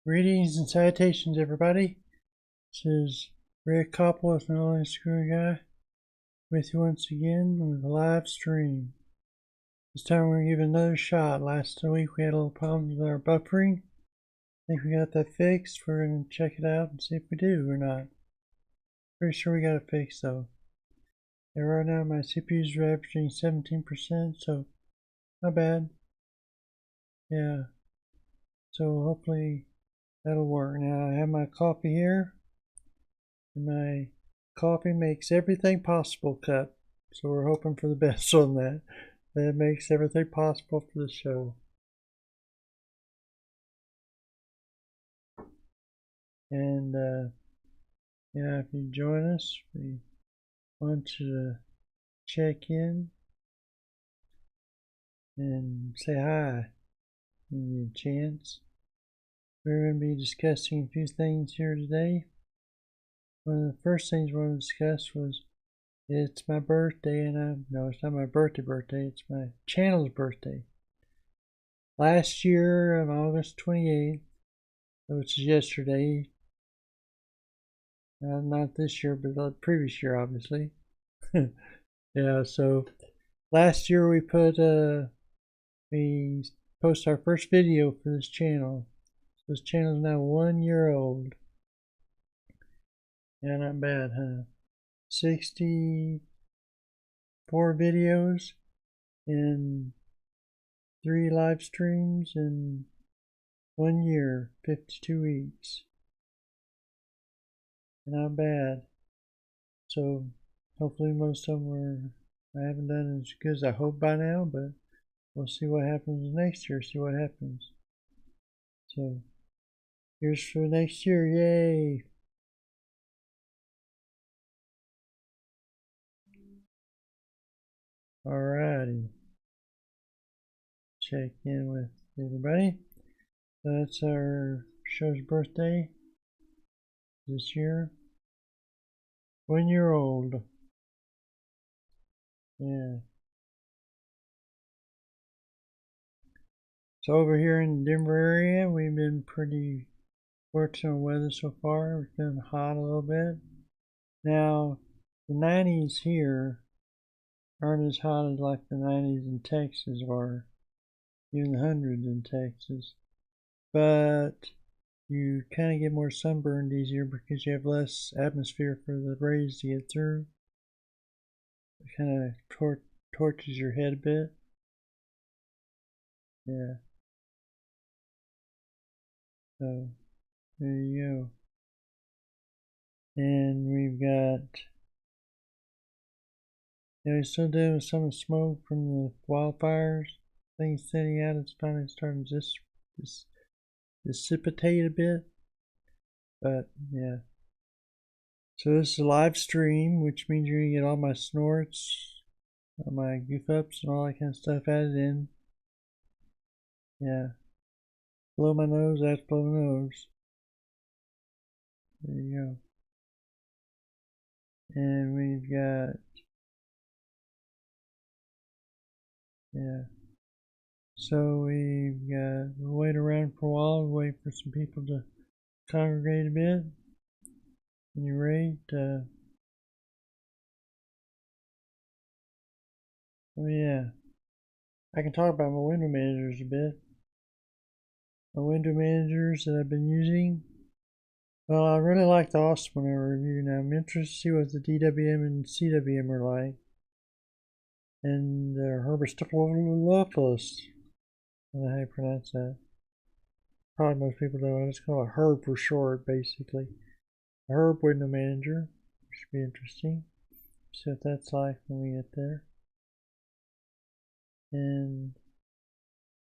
Greetings and salutations, everybody. This is Rick Koppel with Another Screw Guy with you once again with a live stream. This time we're going to give it another shot. Last week we had a little problems with our buffering. I think we got that fixed. We're going to check it out and see if we do or not. Pretty sure we got it fixed though. And right now my CPU is averaging 17%, so not bad. Yeah. So hopefully that'll work. Now I have my coffee here. And my coffee makes everything possible cup. So we're hoping for the best on that. That makes everything possible for the show. And yeah, if you join us, we want you to check in and say hi when you get a chance. We're going to be discussing a few things here today. One of the first things we want to discuss was it's my birthday, and no, it's not my birthday, it's my channel's birthday. Last year on August 28th, which is yesterday, not this year, but the previous year, obviously. Yeah, so last year we posted our first video for this channel. This channel is now 1 year old. Yeah, not bad, huh? 64 videos and 3 live streams in 1 year, 52 weeks. Not bad. So hopefully most of them I haven't done as good as I hope by now, but we'll see what happens next year, see what happens. So here's for next year, yay! Alrighty. Check in with everybody. That's our show's birthday this year. 1 year old. Yeah. So over here in the Denver area, we've been pretty fortunate on weather so far. It's been hot a little bit. Now, the 90s here aren't as hot as like the 90s in Texas or even the hundreds in Texas. But you kind of get more sunburned easier because you have less atmosphere for the rays to get through. It kind of torches your head a bit. Yeah. So there you go. And we've got, yeah, we're still dealing with some of the smoke from the wildfires. Things thinning out. It's finally starting to just dissipate a bit. But yeah. So this is a live stream, which means you're gonna get all my snorts, all my goof ups, and all that kind of stuff added in. Yeah. Blow my nose, I have to blow my nose. There you go. And we've got, yeah. So we've got, we'll wait around for a while, wait for some people to congregate a bit. At any rate, oh yeah, I can talk about my window managers a bit. My window managers that I've been using. Well, I really like the Awesome one I review. Now I'm interested to see what the DWM and CWM are like. And the Herbistophilus. I don't know how you pronounce that. Probably most people don't. I just call it Herb for short, basically. A Herb window manager. Should be interesting. See what that's like when we get there. And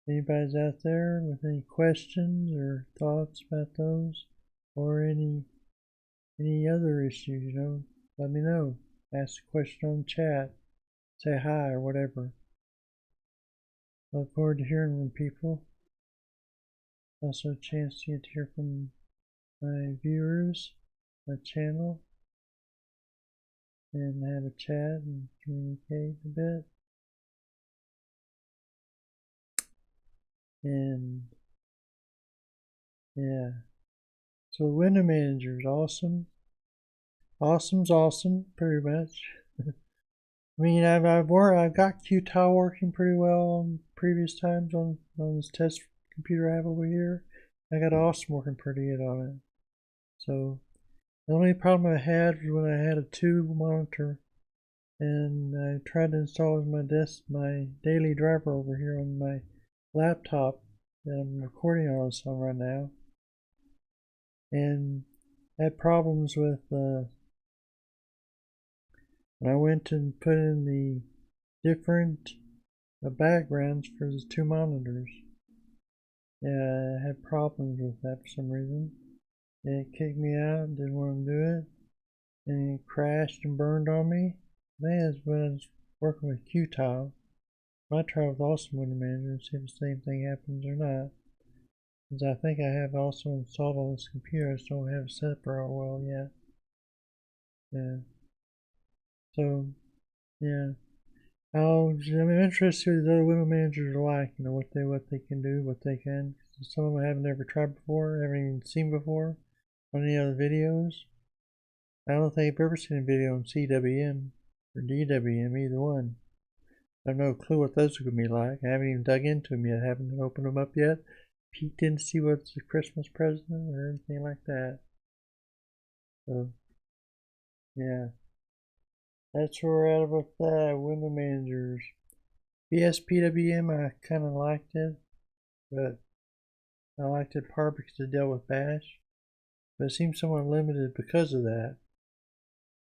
anybody's out there with any questions or thoughts about those, or any other issues, you know, let me know. Ask a question on chat, say hi or whatever. Look forward to hearing from people. Also a chance to get to hear from my viewers, my channel, and have a chat and communicate a bit. And Yeah. So the window manager is awesome. Awesome's awesome, pretty much. I mean, I've got Qtile working pretty well on previous times on this test computer I have over here. I got Awesome working pretty good on it. So the only problem I had was when I had a tube monitor and I tried to install it as my daily driver over here on my laptop that I'm recording all this on right now, and I had problems with when I went and put in the different backgrounds for the two monitors. Yeah, I had problems with that for some reason. It kicked me out, didn't want to do it, and it crashed and burned on me. I think that's when I was working with Qtile. I might try with Awesome Window Manager and see if the same thing happens or not. Because I think I have also installed on this computer, I just don't have it set up real well yet. Yeah. So, yeah. I'm interested to see what the other window managers are like, what they can do, what they can. Some of them I haven't ever tried before, haven't even seen before on any other videos. I don't think I've ever seen a video on CWM or DWM, either one. I have no clue what those are going to be like. I haven't even dug into them yet. I haven't opened them up yet. Peeked in to see what's the Christmas present or anything like that. So, yeah. That's where we're at with that. Window managers. BSPWM, I kind of liked it, but I liked it part because it dealt with Bash. But it seems somewhat limited because of that.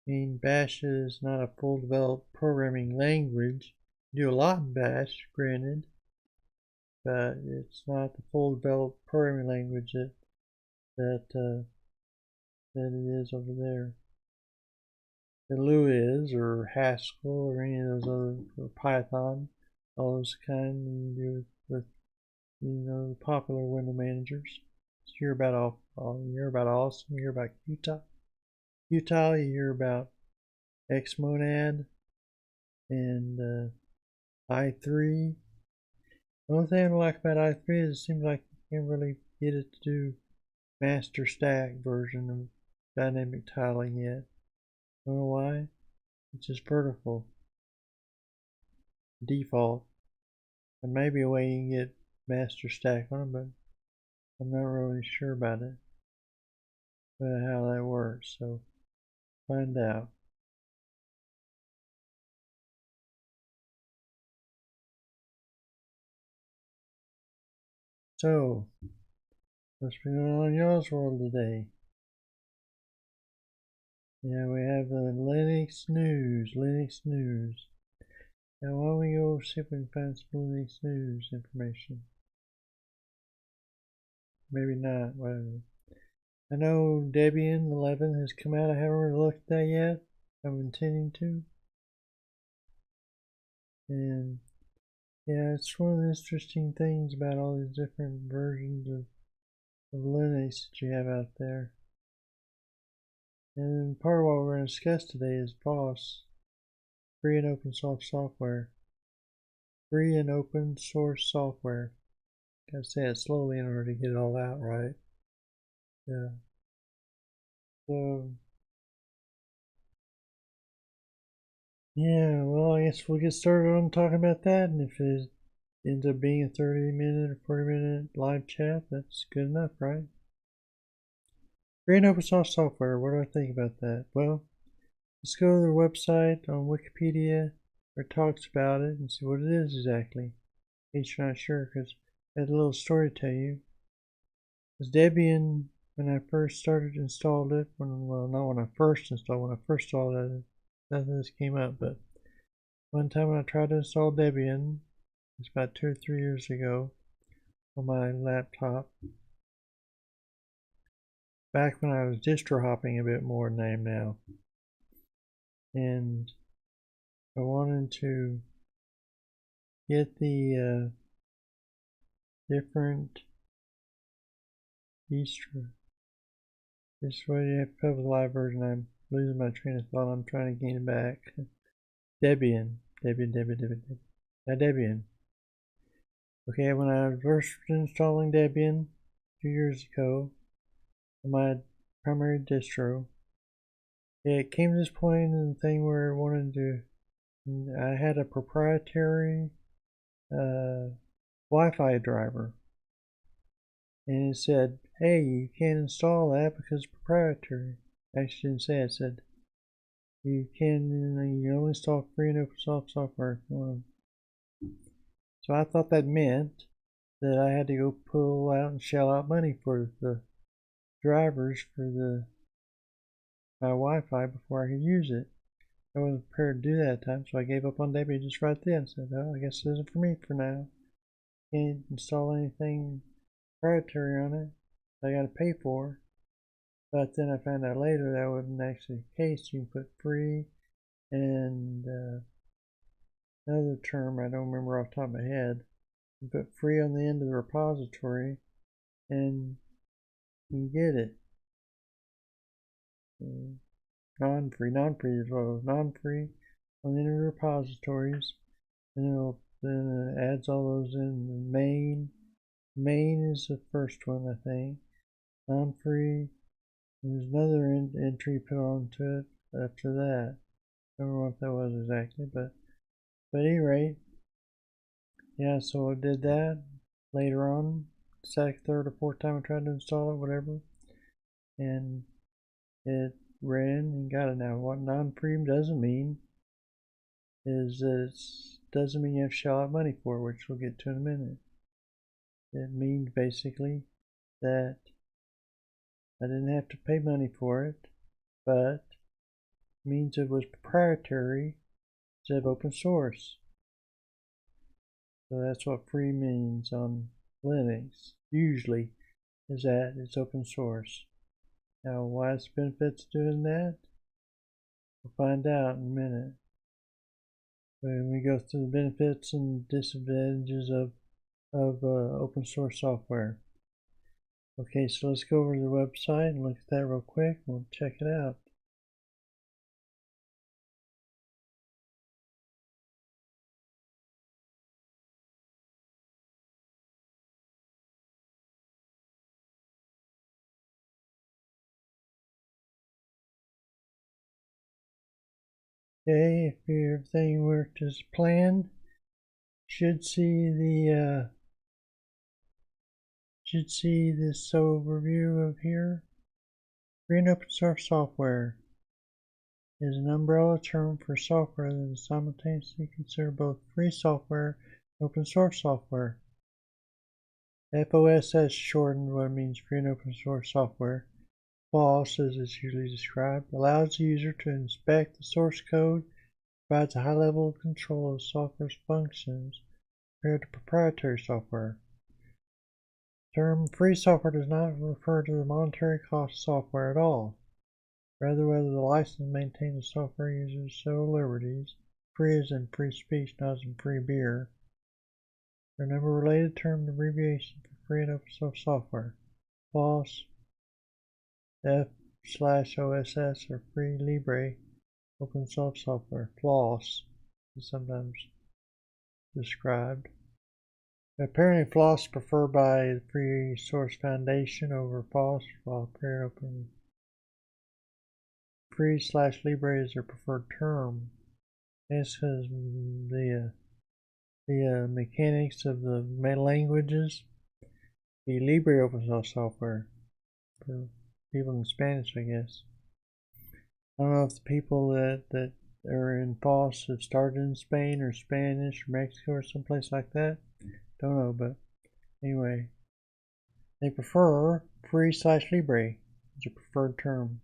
I mean, Bash is not a full developed programming language. You do a lot in Bash, granted, but it's not the full developed programming language that it is over there. The Lua is, or Haskell, or any of those other, or Python, all those kind you do with the popular window managers. So you hear about Awesome, you hear about Qtile, you hear about Xmonad and i3. The only thing I don't like about i3 is it seems like you can't really get it to do master stack version of dynamic tiling yet. I don't know why. It's just vertical default. There may be a way you can get master stack on it, but I'm not really sure about it, about how that works. So find out. So what's been going on in y'all's world today? Yeah, we have Linux news. Now why don't we go see if we can find some Linux news information? Maybe not, whatever. I know Debian 11 has come out. I haven't really looked at that yet. I'm intending to. And yeah, it's one of the interesting things about all these different versions of Linux that you have out there. And part of what we're going to discuss today is FOSS, free and open source software. Free and open source software. Gotta say it slowly in order to get it all out right. Yeah. So yeah, well, I guess we'll get started on talking about that, and if it ends up being a 30-minute or 40-minute live chat, that's good enough, right? Free and open source software, what do I think about that? Well, let's go to their website on Wikipedia where it talks about it and see what it is exactly. In case you're not sure, because I had a little story to tell you. Because Debian, when I first installed it, well, not when I first installed it, nothing of this came up, but one time when I tried to install Debian, it's about 2 or 3 years ago on my laptop, back when I was distro hopping a bit more than I am now, and I wanted to get the different distro. This way you have to put up with the live version. I'm losing my train of thought. I'm trying to gain it back. Debian. Debian. Okay, when I was first installing Debian, 2 years ago, my primary distro. It came to this point in the thing where I wanted to. I had a proprietary Wi-Fi driver, and it said, "Hey, you can't install that because it's proprietary." Actually, didn't say it. It said you can only install free and open source software. So I thought that meant that I had to go pull out and shell out money for the drivers for my Wi-Fi before I could use it. I wasn't prepared to do that at the time, so I gave up on Debbie just right then. Said, "Oh, I guess it isn't for me for now. Can't install anything proprietary on it. I got to pay for." But then I found out later that wasn't actually the case. You can put free and another term I don't remember off the top of my head. You put free on the end of the repository, and you get it. Non-free as well. Non-free on the end of the repositories, and then it adds all those in the main. Main is the first one, I think. Non-free. There's another entry put onto it after that. I don't know what that was exactly, but at any rate, yeah, so I did that later on, second, third, or fourth time I tried to install it, whatever, and it ran and got it. Now, what non-free doesn't mean is that it doesn't mean you have to shell out money for it, which we'll get to in a minute. It means basically that I didn't have to pay money for it, but it means it was proprietary instead of open source. So that's what free means on Linux, usually, is that it's open source. Now, why is the benefits doing that? We'll find out in a minute. When we go through the benefits and disadvantages of open source software. Okay, so let's go over to the website and look at that real quick. We'll check it out. Okay, if everything worked as planned, should see this overview of here. Free and open source software is an umbrella term for software that is simultaneously considered both free software and open source software. FOSS shortened what it means free and open source software. FOSS, as it's usually described, allows the user to inspect the source code, provides a high level of control of software's functions compared to proprietary software. The term free software does not refer to the monetary cost of software at all. Rather, whether the license to maintain the software uses civil liberties, free as in free speech, not as in free beer. There are a number of related term abbreviations for free and open source software. FOSS, F/OSS, or Free Libre open source software. FLOSS is sometimes described. Apparently, FLOSS is preferred by the Free Source Foundation over FOSS, while Free/Libre is their preferred term. That's because the mechanics of the languages. The Libre open source software for people in Spanish, I guess. I don't know if the people that are in FOSS have started in Spain or Spanish or Mexico or someplace like that. Don't know, but anyway, they prefer Free/Libre as a preferred term.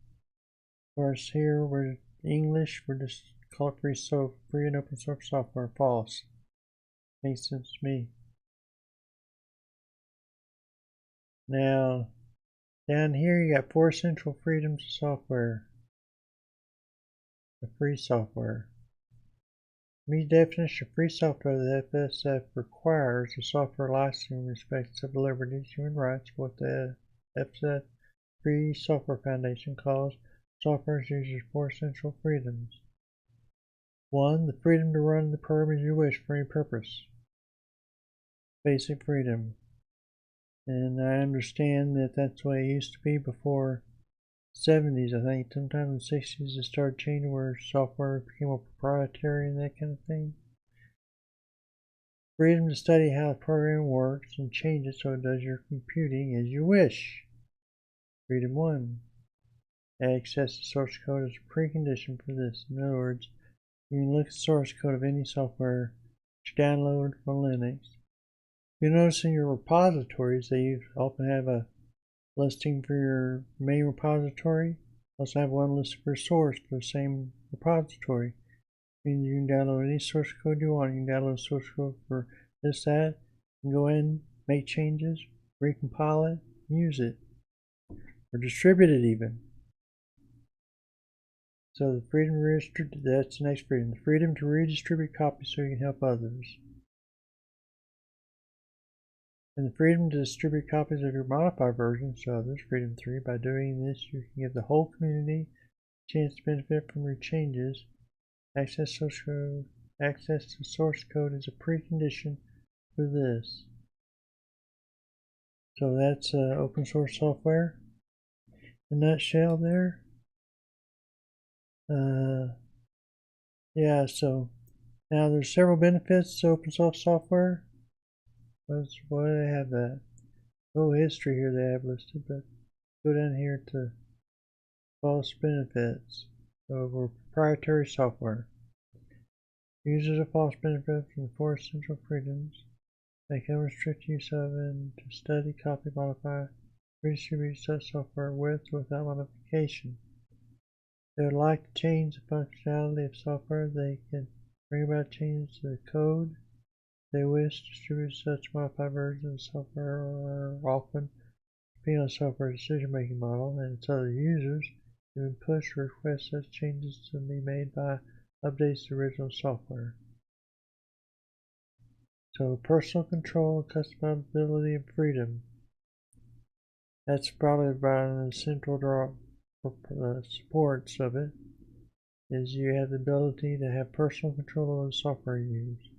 Of course, here we're English. We're just call it free and open source software. FOSS. Makes sense to me. Now, down here you got 4 essential freedoms of software. The free software. The definition of free software that FSF requires a software licensing in respect to civil liberties, human rights, what the FSF Free Software Foundation calls software's users 4 essential freedoms. 1. The freedom to run the program as you wish for any purpose. Basic freedom. And I understand that that's the way it used to be before 70s, I think. Sometime in the 60s it started changing where software became more proprietary and that kind of thing. Freedom to study how the program works and change it so it does your computing as you wish. Freedom 1. Access to source code is a precondition for this. In other words, you can look at the source code of any software that you download from Linux. You'll notice in your repositories they often have a listing for your main repository. Also have one listed for source for the same repository. Means you can download any source code you want. You can download source code for this, that, and go in, make changes, recompile it, use it, or distribute it even. So the freedom to redistribute, that's the next freedom. The freedom to redistribute copies so you can help others. And the freedom to distribute copies of your modified versions to others, freedom 3. By doing this, you can give the whole community a chance to benefit from your changes. Access to source code is a precondition for this. So that's open source software. In a nutshell there. Yeah, so now there's several benefits to open source software. Why do they have that? No history here they have listed, but go down here to false benefits. So we're proprietary software. Users of false benefits from the 4 essential freedoms. They can restrict use of and to study, copy, modify, redistribute such software with or without modification. They would like to change the functionality of software. They can bring about changes to the code. They wish to distribute such modified versions of software or often depending on software decision-making model and its other users. You can push or request such changes to be made by updates to original software. So personal control, customizability, and freedom. That's probably about the central supports of it. Is you have the ability to have personal control over the software you use.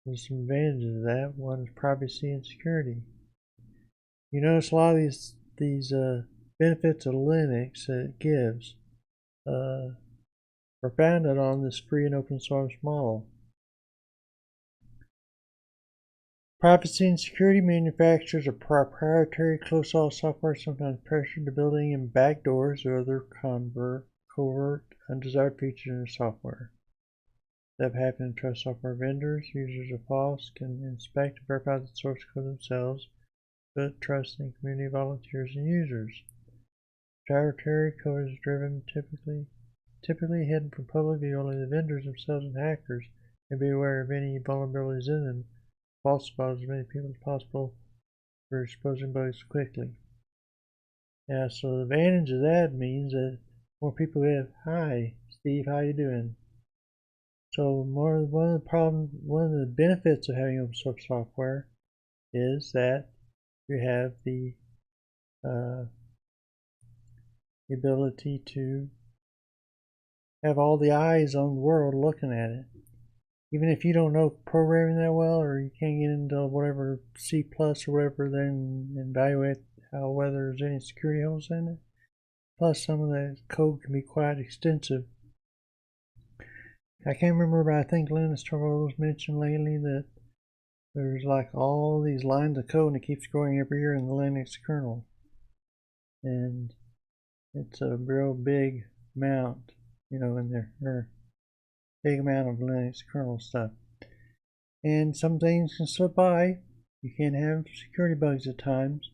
There's some advantages of that. One is privacy and security. You notice a lot of these benefits of Linux that it gives are founded on this free and open source model. Privacy and security. Manufacturers of proprietary closed-source software sometimes pressure to building in backdoors or other covert, undesired features in their software. That happen to trust software vendors. Users of false can inspect and verify the source code themselves, but trust in community volunteers and users. Proprietary code is driven typically hidden from public view. Only the vendors themselves and hackers may be aware of any vulnerabilities in them. Falsify as many people as possible for exposing bugs quickly. Yeah, so the advantage of that means that more people have, hi Steve, how you doing? So one of the benefits of having open source software is that you have the ability to have all the eyes on the world looking at it. Even if you don't know programming that well, or you can't get into whatever C+ or whatever, then evaluate whether there's any security holes in it. Plus, some of the code can be quite extensive. I can't remember, but I think Linus Torvalds mentioned lately that there's like all these lines of code and it keeps growing every year in the Linux kernel. And it's a real big amount, in there. Or big amount of Linux kernel stuff. And some things can slip by. You can have security bugs at times.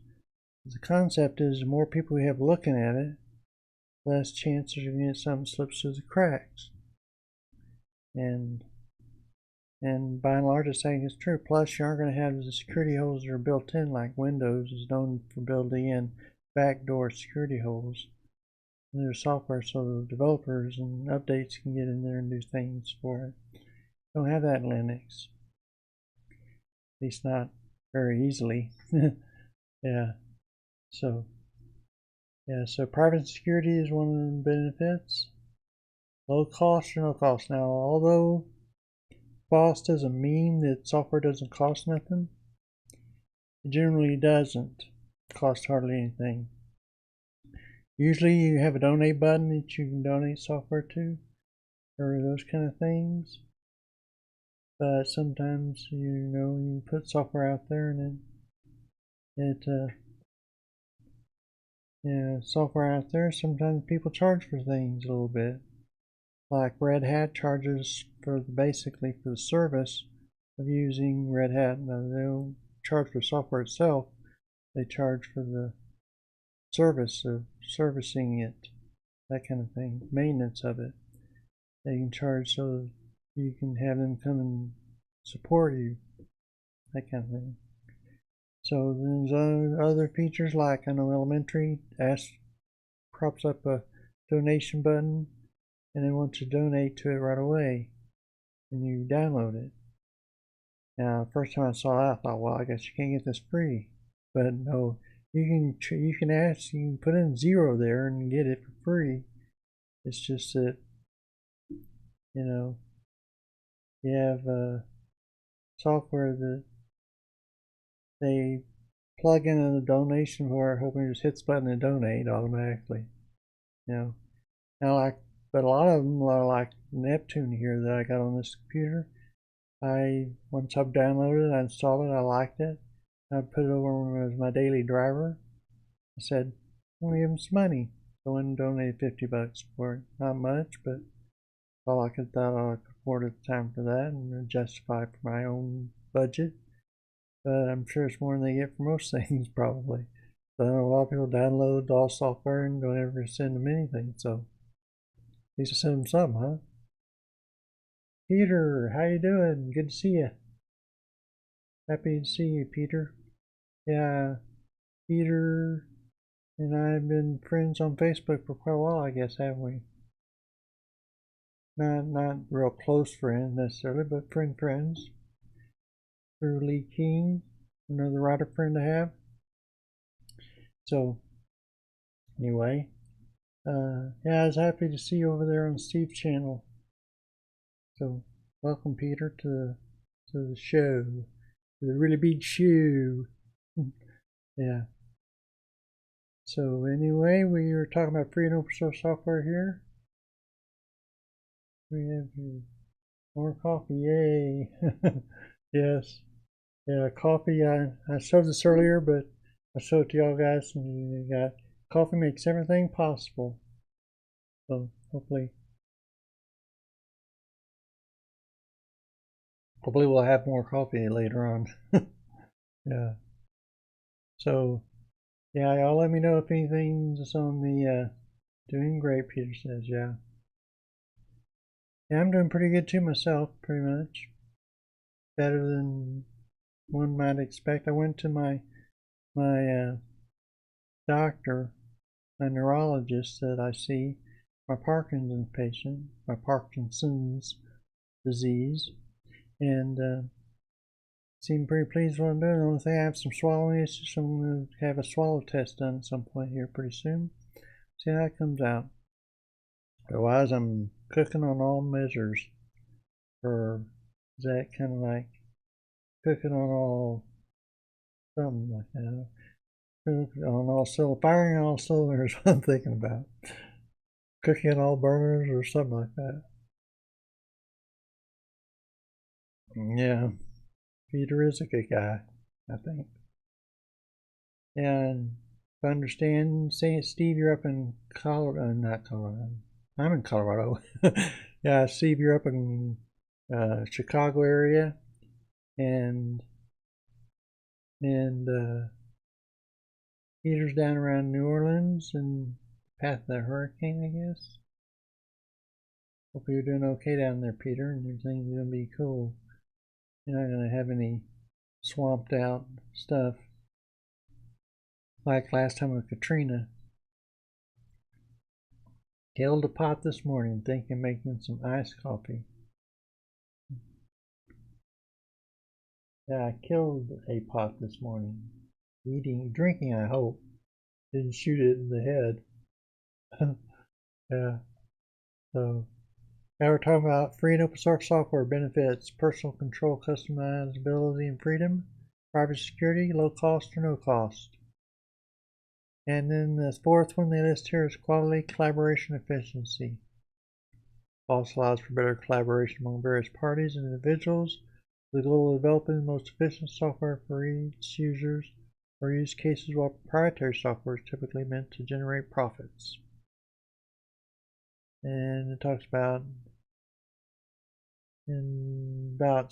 The concept is the more people you have looking at it, less chances you're going to get something slips through the cracks. And by and large, I think it's true. Plus, you aren't going to have the security holes that are built in, like Windows is known for building in backdoor security holes in their software, so the developers and updates can get in there and do things for it. Don't have that in Linux, at least not very easily. Yeah. So private security is one of the benefits. Low cost or no cost. Now, although cost doesn't mean that software doesn't cost nothing, It generally doesn't cost hardly anything. Usually you have a donate button that you can donate software to, or those kind of things. But sometimes, you put software out there and software out there, sometimes people charge for things a little bit. Like Red Hat charges basically for the service of using Red Hat. Now, they don't charge for software itself, they charge for the service of servicing it, that kind of thing, maintenance of it. They can charge so you can have them come and support you, that kind of thing. So there's other features like, I know Elementary props up a donation button and then wants to donate to it right away and you download it. Now, the first time I saw that, I thought, well, I guess you can't get this free. But no, you can put in 0 there and get it for free. It's just that, you have software that they plug into the donation where hoping just hits button and donate automatically. Now but a lot of them are like Neptune here that I got on this computer. Once I've downloaded it, I installed it, I liked it. I put it over as my daily driver. I said, I'm gonna give them some money. So I went and donated $50 for it. Not much, but all I thought I could afford at the time for that and justify for my own budget. But I'm sure it's more than they get for most things, probably. So I know a lot of people download all software and don't ever send them anything. So at least I send them something, huh? Peter, how you doing? Good to see you. Happy to see you, Peter. Yeah, Peter and I have been friends on Facebook for quite a while, I guess, haven't we? Not real close friends necessarily, but friends. Through Lee King, another writer friend I have. So, anyway, yeah, I was happy to see you over there on Steve's channel. So, welcome, Peter, to the show, to the really big show. Yeah. So, anyway, we were talking about free and open source software here. We have more coffee, yay! Yes. Yeah, coffee. I showed this earlier, but I showed it to y'all guys, and you got coffee makes everything possible. So hopefully we'll have more coffee later on. Yeah. So yeah, y'all let me know if anything's on the doing great. Peter says, yeah. Yeah, I'm doing pretty good too myself, pretty much. Better than one might expect. I went to my doctor, my neurologist that I see, my Parkinson's patient, my Parkinson's disease, and seemed pretty pleased with what I'm doing. The only thing, I have some swallowing issues, so I'm going to have a swallow test done at some point here pretty soon. See how it comes out. Otherwise, I'm cooking on all measures. Or is that kind of like cooking on all something like that? On all cylinders, firing on all cylinders. What I'm thinking about cooking on all burners or something like that. Yeah, Peter is a good guy, I think. And if I understand, Steve, you're up in Colorado, not Colorado. I'm in Colorado. Yeah, Steve, you're up in Chicago area, and Peter's down around New Orleans and path of the hurricane, I guess. Hope you're doing okay down there, Peter, and everything's gonna be cool. You're not gonna have any swamped out stuff like last time with Katrina. Killed a pot this morning, thinking of making some iced coffee. Yeah, I killed a pot this morning. Drinking, I hope. Didn't shoot it in the head. Yeah. So, now we're talking about free and open source software benefits, personal control, customizability, and freedom. Private security, low cost or no cost. And then the fourth one they list here is quality, collaboration, efficiency. Also allows for better collaboration among various parties and individuals. The goal of developing the most efficient software for each users or use cases, while proprietary software is typically meant to generate profits. And it talks about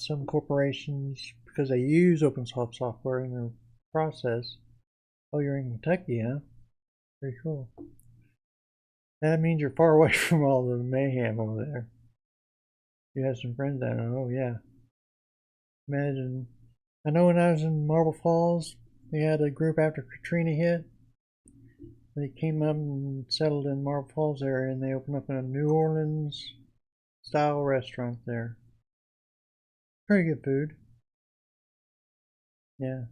some corporations, because they use open source software in their process. Oh, you're in Kentucky, huh? Pretty cool. That means you're far away from all the mayhem over there. You have some friends down there. Oh, yeah. Imagine. I know when I was in Marble Falls, they had a group after Katrina hit. They came up and settled in Marble Falls area, and they opened up a New Orleans style restaurant there. Pretty good food. Yeah.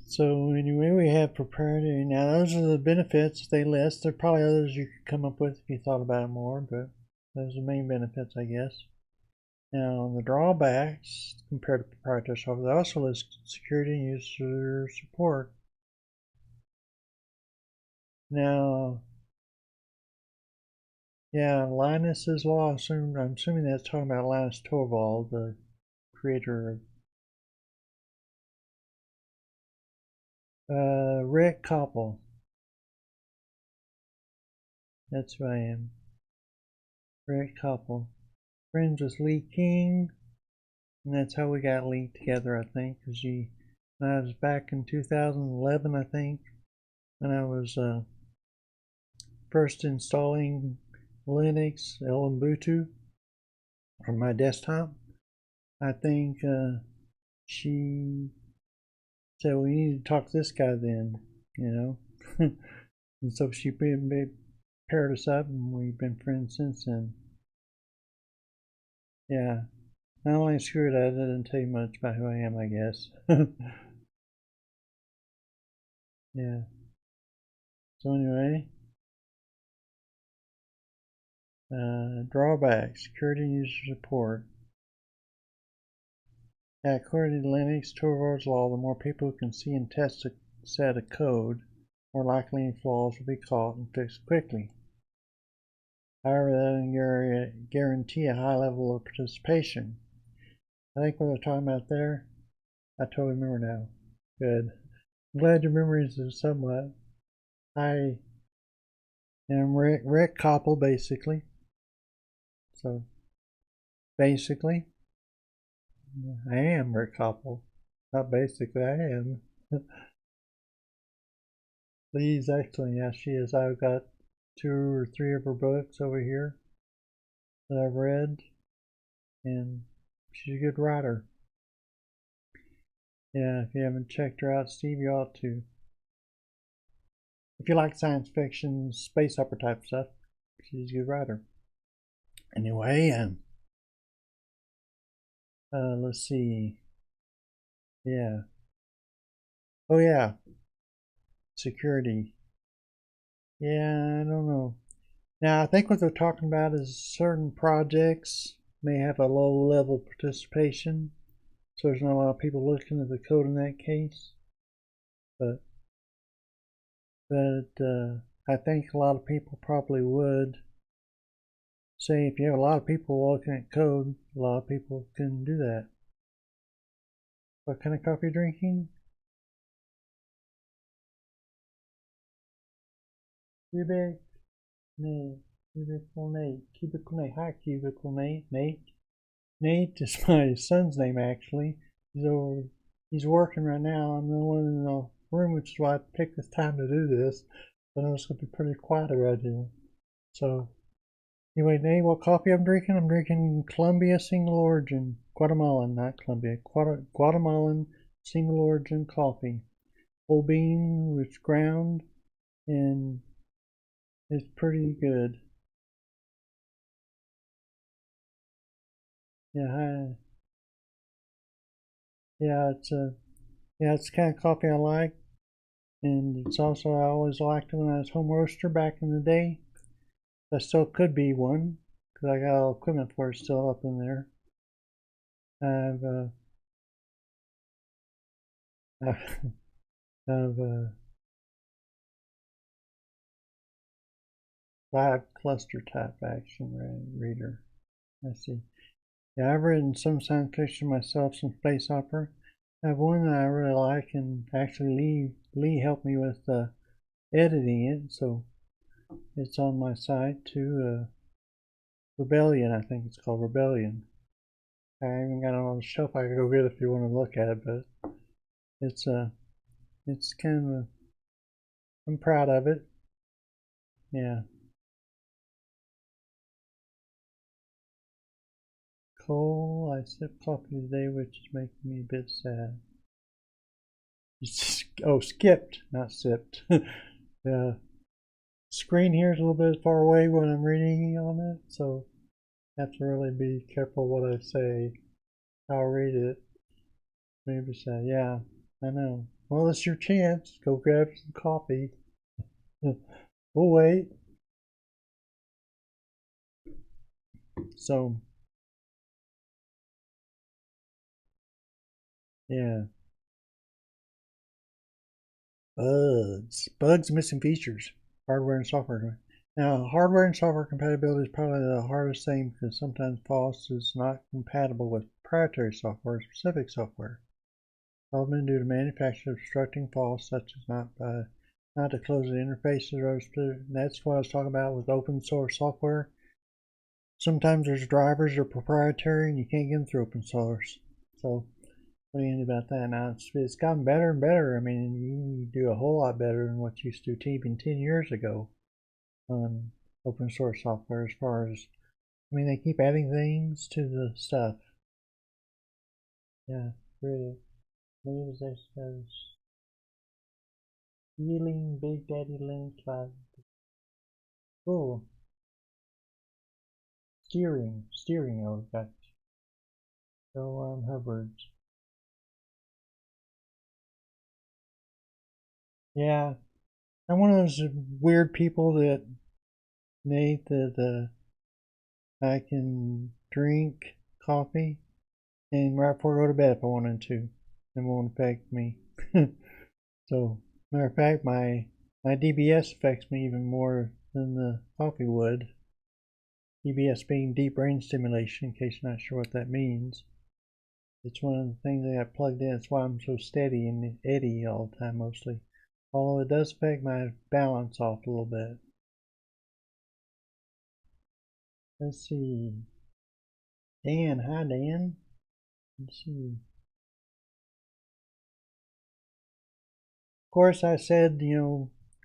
So anyway, we have proprietary. Now those are the benefits they list. There are probably others you could come up with if you thought about it more, but those are the main benefits, I guess. Now the drawbacks compared to proprietary software, they also list security and user support. Now, yeah, Linus's Law. I'm assuming that's talking about Linus Torvald, the creator of Rick Koppel. That's who I am. Rick Koppel. Friends with Lee King, and that's how we got linked together, I think, because when I was back in 2011, I think, when I was first installing Linux, Ubuntu, on my desktop. I think she said, we need to talk to this guy then, you know. And so she paired us up, and we've been friends since then. Yeah. Not only screwed, I didn't tell you much about who I am, I guess. Yeah. So anyway, drawbacks, security and user support. According to Linux Torvalds law, the more people who can see and test a set of code, more likely any flaws will be caught and fixed quickly. However, that doesn't guarantee a high level of participation. I think what they're talking about there, I totally remember now. Good. I'm glad your memories are somewhat. I am Rick Koppel, basically. So, basically, I am Rick Koppel. Not basically, I am. Lee's excellent. Yeah, she is. I've got 2 or 3 of her books over here that I've read, and she's a good writer. Yeah, if you haven't checked her out, Steve, you ought to. If you like science fiction, space opera type stuff, she's a good writer. Anyway, let's see. Yeah. Oh yeah. Security. Yeah, I don't know. Now, I think what they're talking about is certain projects may have a low level participation, so there's not a lot of people looking at the code in that case. But I think a lot of people probably would say, if you have a lot of people looking at code, a lot of people can do that. What kind of coffee are you drinking? Cubic Nate. Cubicle Nate. Cubicle Nate. Hi, Cubicle Nate. Nate is my son's name, actually. He's working right now. I'm the one in the room, which is why I picked this time to do this. But I know it's going to be pretty quiet around here. So, anyway, Nate, what coffee I'm drinking? I'm drinking Colombia Single Origin. Guatemalan, not Colombia. Guatemalan Single Origin coffee. Whole bean, which ground, and it's pretty good. Yeah, it's the kind of coffee I like, and it's also, I always liked it when I was home roaster back in the day. I still could be one because I got all equipment for it still up in there. I've of live cluster type action reader. Let's see. Yeah, I've written some science fiction myself, some space opera. I have one that I really like, and actually Lee helped me with editing it, so it's on my site too. Rebellion, I think it's called Rebellion. I haven't got it on the shelf. I could go get it if you want to look at it, but it's kind of I'm proud of it. Yeah. Cole, I sipped coffee today, which is making me a bit sad. Oh, skipped, not sipped. The screen here is a little bit far away when I'm reading on it, so I have to really be careful what I say. I'll read it. Maybe say, yeah, I know. Well, it's your chance. Go grab some coffee. We'll wait. So, yeah. Bugs, missing features. Hardware and software. Now, hardware and software compatibility is probably the hardest thing because sometimes FOSS is not compatible with proprietary software, specific software. Often due to manufacturers obstructing FOSS, such as not to close the interfaces or that's what I was talking about with open source software. Sometimes there's drivers that are proprietary and you can't get them through open source. So what do you think about that? Now it's gotten better and better. I mean, you do a whole lot better than what you used to even 10 years ago on open source software as far as, I mean, they keep adding things to the stuff. Yeah, really. News that says Healing Big Daddy Linux by oh steering oh got so Hubbard's. Yeah, I'm one of those weird people that Nate that I can drink coffee and right before I go to bed if I wanted to. It won't affect me. So matter of fact, my DBS affects me even more than the coffee would. DBS being deep brain stimulation, in case you're not sure what that means. It's one of the things that got plugged in. It's why I'm so steady and eddy all the time mostly. Although it does affect my balance off a little bit. Let's see. Dan, hi Dan. Let's see. Of course I said,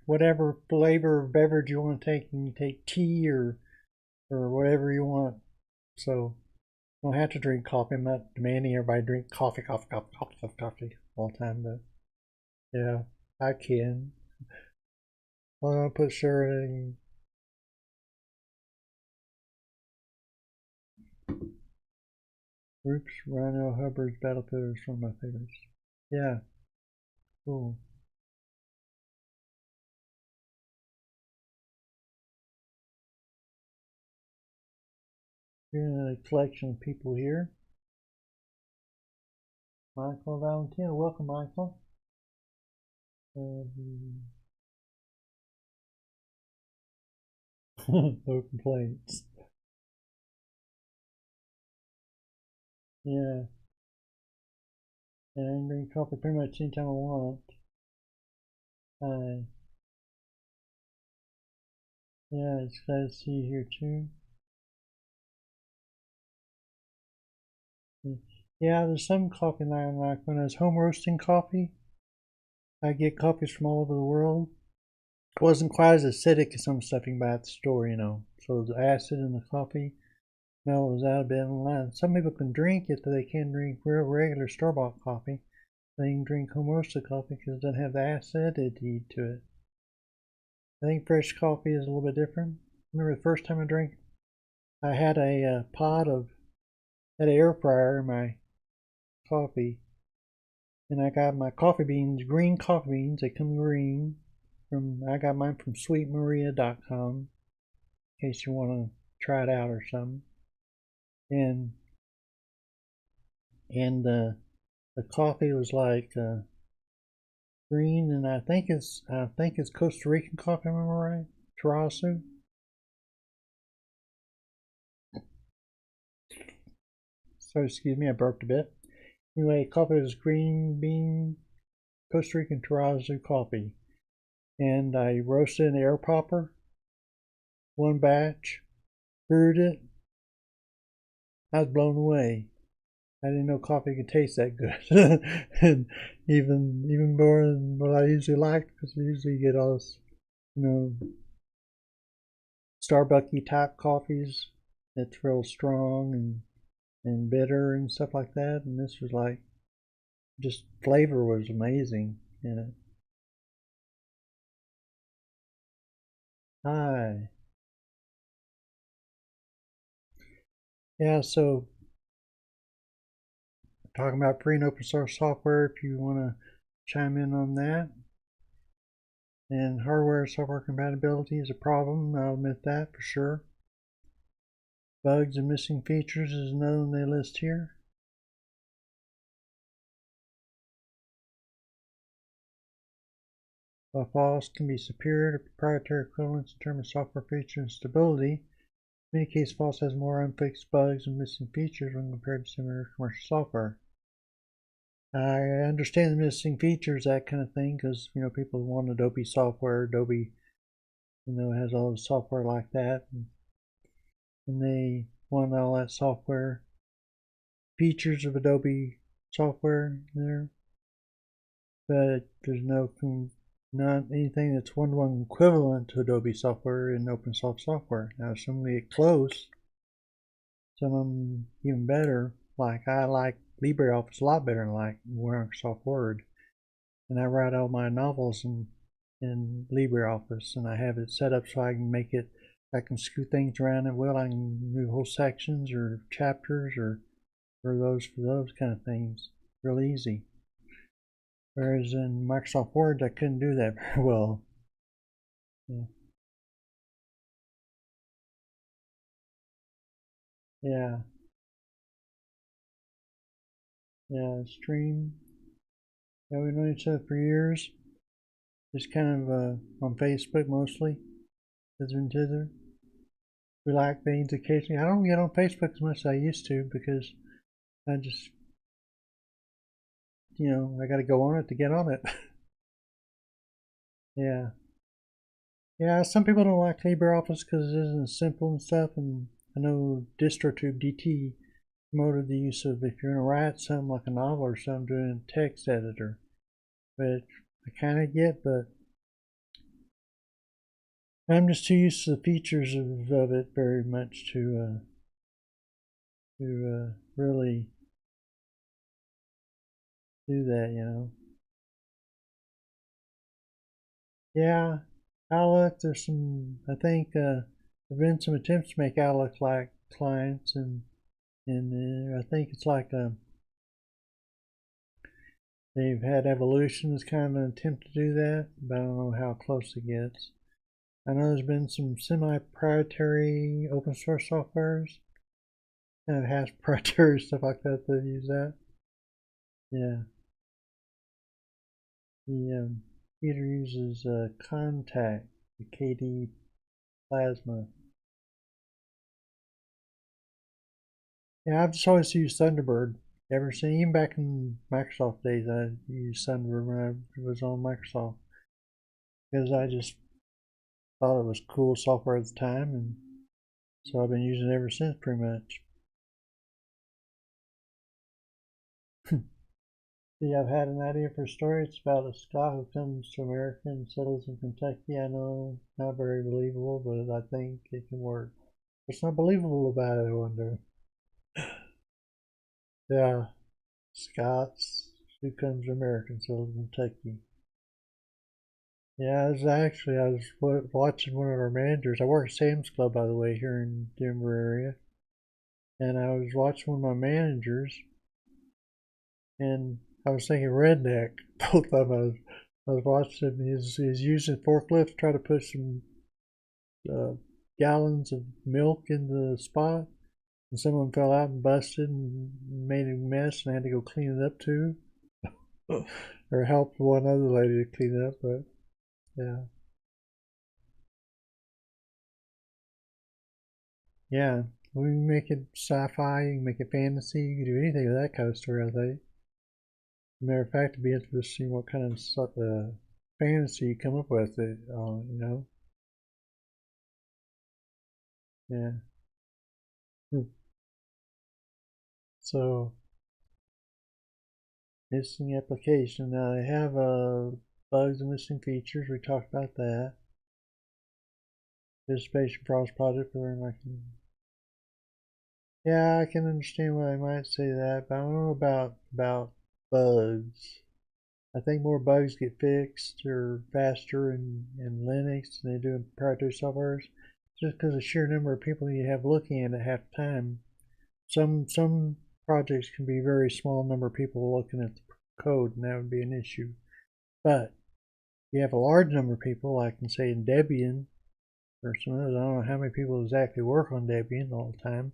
whatever flavor of beverage you want to take, you can take tea or whatever you want. So you don't have to drink coffee. I'm not demanding everybody drink coffee all the time, but yeah, I can. I'm gonna put sugar in. Groups, Rhino, Hubbard's, Battlefield is one of my favorites. Yeah, cool. Here's a collection of people here. Michael Valentino, welcome Michael. No complaints. Yeah, and I can drink coffee pretty much anytime I want. Uh, yeah, it's glad to see you here too. Yeah, there's some coffee that I like. When I was home roasting coffee, I get coffees from all over the world. It wasn't quite as acidic as some stuff you can buy at the store. So the acid in the coffee, no, it was out a bit on the line. Some people can drink it, but they can't drink real regular store-bought coffee. They can drink home roasted coffee because it doesn't have the acidity to it. I think fresh coffee is a little bit different. I remember the first time I drank, I had a pot had an air fryer in my coffee, and I got my coffee beans, green coffee beans. They come green. I got mine from sweetmaria.com in case you want to try it out or something. And the coffee was like green, and I think it's Costa Rican coffee. Am I right? Tarasu. So excuse me, I burped a bit. Anyway, coffee is green bean Costa Rican Tarazu coffee, and I roasted in the air popper. One batch, brewed it. I was blown away. I didn't know coffee could taste that good, and even more than what I usually like, because I usually get all this, Starbucky type coffees that's real strong and bitter and stuff like that. And this was like, just flavor was amazing in it. Hi. Yeah, so talking about free and open source software, if you want to chime in on that. And hardware software compatibility is a problem, I'll admit that for sure. Bugs and missing features is another one they list here. While FOSS can be superior to proprietary equivalents in terms of software feature and stability, in many cases FOSS has more unfixed bugs and missing features when compared to similar commercial software. I understand the missing features, that kind of thing, because people want Adobe software. Adobe, has all the software like that, and they want all that software features of Adobe software there. But there's not anything that's one-to-one equivalent to Adobe software in open source software. Now, some of them get close, some of them even better. Like I like LibreOffice a lot better than I like Microsoft Word, and I write all my novels in LibreOffice, and I have it set up so I can scoot things around at will. I can do whole sections or chapters or for those kind of things real easy. Whereas in Microsoft Word, I couldn't do that very well. Yeah. Yeah, stream. Yeah, we've known each other for years. Just kind of on Facebook mostly. Thither. We like things occasionally. I don't get on Facebook as much as I used to because I just, I got to go on it to get on it. Yeah. Yeah, some people don't like LibreOffice because it isn't simple and stuff. And I know DistroTube DT promoted the use of, if you're going to write something like a novel or something, doing a text editor. But I kind of get, but I'm just too used to the features of it very much to really do that. Yeah, Outlook. There's some. I think there've been some attempts to make Outlook like clients, and I think it's like they've had Evolution as kind of an attempt to do that, but I don't know how close it gets. I know there's been some semi-proprietary open source softwares and it has proprietary stuff like that that use that. Yeah. The Peter uses Contact, the KD Plasma. Yeah, I've just always used Thunderbird. Ever since, even back in Microsoft days, I used Thunderbird when I was on Microsoft because I just thought it was cool software at the time, and so I've been using it ever since, pretty much. See, I've had an idea for a story. It's about a Scot who comes to America and settles in Kentucky. I know, not very believable, but I think it can work. What's not believable about it, I wonder? Yeah, Scots who comes to America and settles in Kentucky. Yeah, I was watching one of our managers. I work at Sam's Club, by the way, here in the Denver area. And I was watching one of my managers, and I was thinking redneck. Both of them, I was watching him. He's using forklift to try to push some gallons of milk in the spot. And someone fell out and busted and made a mess, and I had to go clean it up too. or help one other lady to clean it up, but yeah. Yeah, we can make it sci-fi, you can make it fantasy, you can do anything with that kind of story, I think. Matter of fact, it'd be interesting to see what kind of stuff, fantasy you come up with, you know? Yeah. So, missing application. Now, they have bugs and missing features. We talked about that. Participation Frost project. Yeah, I can understand why they might say that, but I don't know about bugs. I think more bugs get fixed or faster in Linux than they do in proprietary softwares, just because of the sheer number of people you have looking at it half the time. Some projects can be very small number of people looking at the code, and that would be an issue. But if you have a large number of people, like in say in Debian or some others, I don't know how many people exactly work on Debian all the time.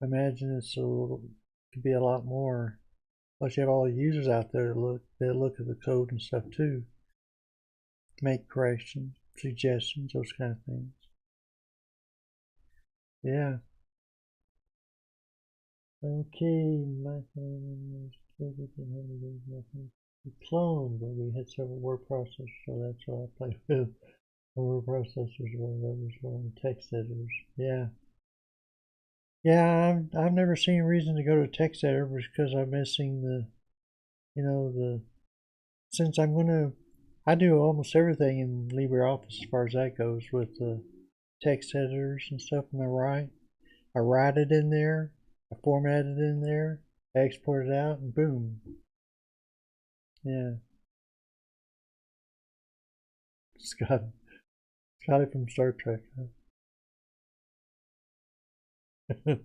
I imagine could be a lot more. Plus, you have all the users out there that look at the code and stuff too, make corrections, suggestions, those kind of things. Yeah. Okay, my clone, but we had several word processors, so that's what I play with. Word processors, whatever others were, and text editors. Yeah. Yeah, I've never seen a reason to go to a text editor because I'm missing since I do almost everything in LibreOffice as far as that goes with the text editors and stuff when I write it in there, I format it in there, I export it out, and boom. Yeah, Scott, Scotty from Star Trek. Good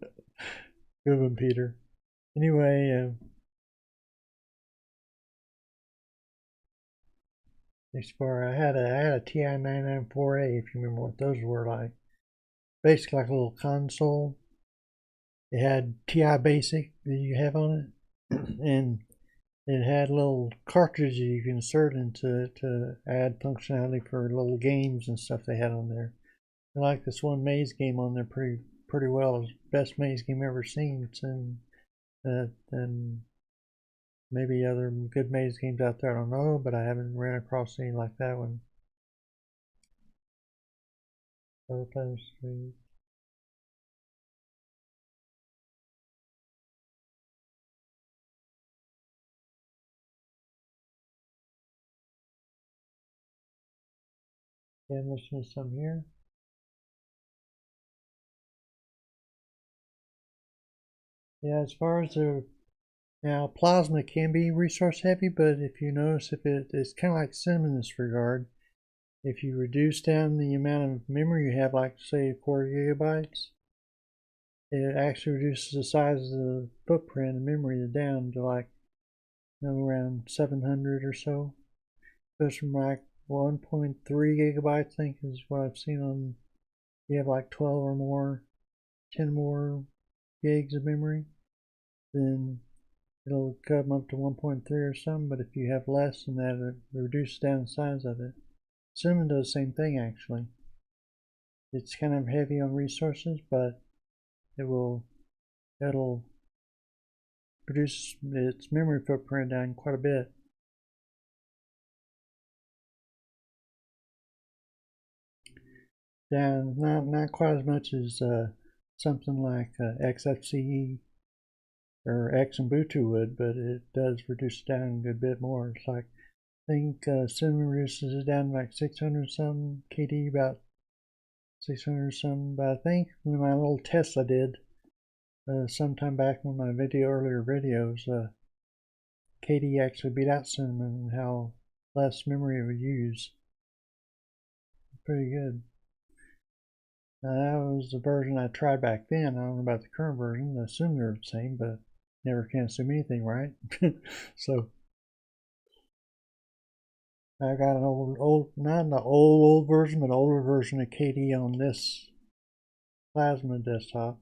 one, Peter. Anyway, as far I had a TI 994A, if you remember what those were like. Basically like a little console. It had TI Basic that you have on it, and it had little cartridges you can insert into it to add functionality for little games and stuff they had on there. I like this one maze game on there pretty well. It's the best maze game I've ever seen. It's in and maybe other good maze games out there. I don't know, but I haven't ran across any like that one. Other times, yeah, I'm listening to some here. Yeah, as far as now plasma can be resource heavy, but if you notice, if it's kind of like Cinnamon in this regard. If you reduce down the amount of memory you have, like say 4 gigabytes, it actually reduces the size of the footprint of memory down to like around 700 or so. Goes from like 1.3 gigabytes, I think is what I've seen on. You have like 12 or more, 10 more gigs of memory, then it'll come up to 1.3 or something. But if you have less than that, it reduces down the size of it. Cinnamon does the same thing actually. It's kind of heavy on resources, but it'll reduce its memory footprint down quite a bit. Down not quite as much as something like XFCE or X and Ubuntu would, but it does reduce it down a good bit more. It's like I think Cinnamon reduces it down like 600 some KD, about 600 some. But I think in my little test I did sometime back in my earlier videos, KD actually beat out Cinnamon and how less memory it would use. Pretty good. Now that was the version I tried back then. I don't know about the current version. I assume they're the same, but never can assume anything, right? So I got an not an old version, but an older version of KD on this Plasma desktop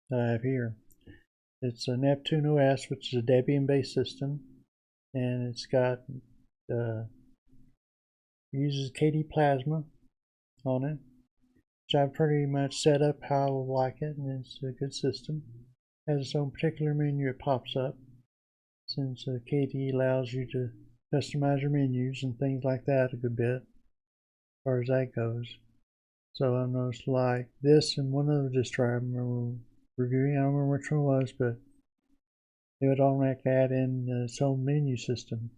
that I have here. It's a Neptune OS, which is a Debian-based system. and it's got uses KD plasma on it, which I've pretty much set up how I like it, and it's a good system. It has its own particular menu. It pops up since KD allows you to customize your menus and things like that a good bit, as far as that goes. So I noticed like this and one other distro I remember reviewing. I don't remember which one it was, but it would automatically add in its own menu system.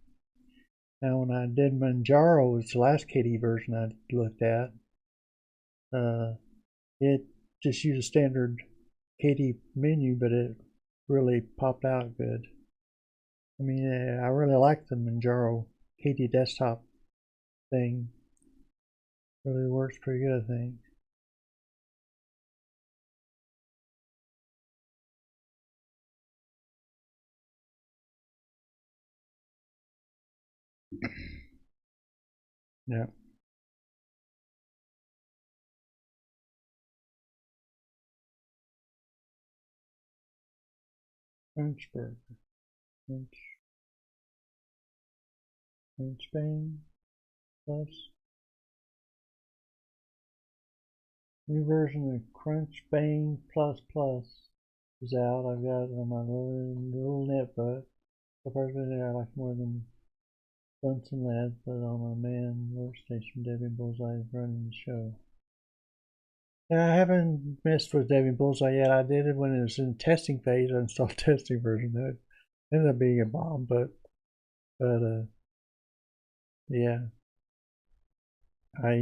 Now, when I did Manjaro, was the last KD version I looked at, it just used a standard KD menu, but it really popped out good. I mean, I really like the Manjaro KD desktop thing. Really works pretty good, I think. Yeah. French burger. French bang plus. New version of Crunch Bang Plus Plus is out. I've got it on my little netbook. Personally, I like more than Dunce and Lads, but on a man workstation, Debbie Bullseye is running the show. Yeah, I haven't messed with Debbie Bullseye yet. I did it when it was in testing phase. I installed testing version. That ended up being a bomb, but yeah, I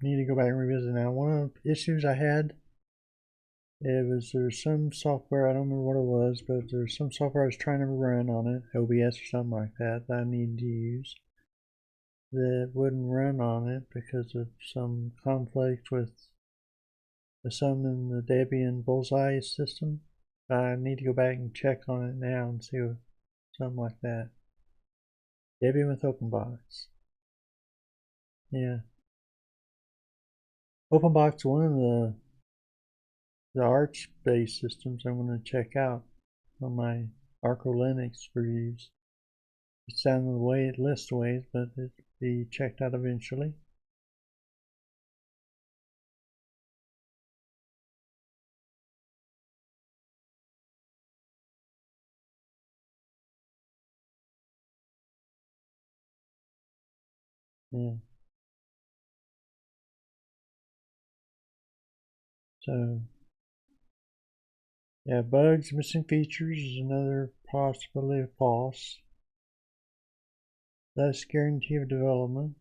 need to go back and revisit now. One of the issues I had, there's some software, I don't remember what it was, but there's some software I was trying to run on it, OBS or something like that I needed to use, that wouldn't run on it because of some conflict with some in the Debian Bullseye system. I need to go back and check on it now and see what, something like that. Debian with OpenBox. Yeah. OpenBox is one of the Arch-based systems I'm going to check out on my Arco Linux reviews. It's down the way it lists ways, but it'll be checked out eventually. Yeah. So, yeah, bugs, missing features is another possibility of false. Less guarantee of development.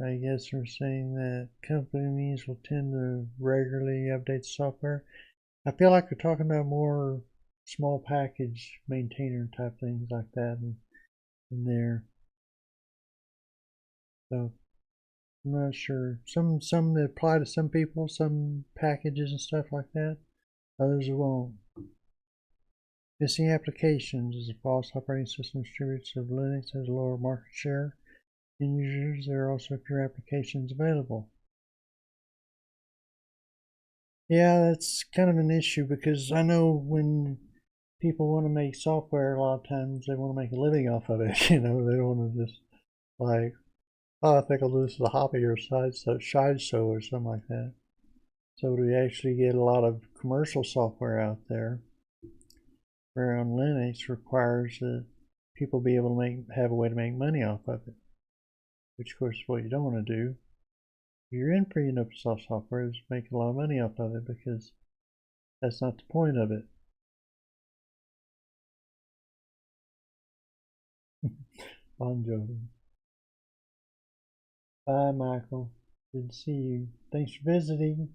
I guess we're saying that companies will tend to regularly update software. I feel like we're talking about more small package maintainer type things like that in there. So I'm not sure. Some apply to some people, some packages and stuff like that. Others won't. Missing applications is a false operating system distributed of Linux has a lower market share. In users, there are also fewer applications available. Yeah, that's kind of an issue because I know when people want to make software, a lot of times they want to make a living off of it. They don't want to just like, oh, I think I'll do this as a hobby or side show or something like that. So we actually get a lot of commercial software out there where on Linux requires that people be able to have a way to make money off of it, which of course is what you don't want to do. If you're in free and open source software, is make a lot of money off of it because that's not the point of it. Bon Jovi. Bye, Michael. Good to see you. Thanks for visiting.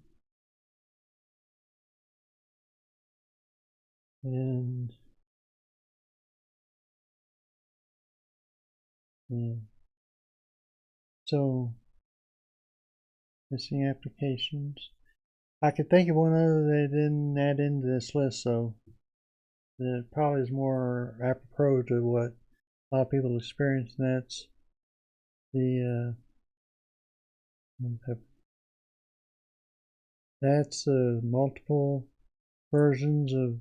And yeah. So missing applications. I could think of one other they didn't add into this list, so that probably is more apropos to what a lot of people experience, and that's the multiple versions of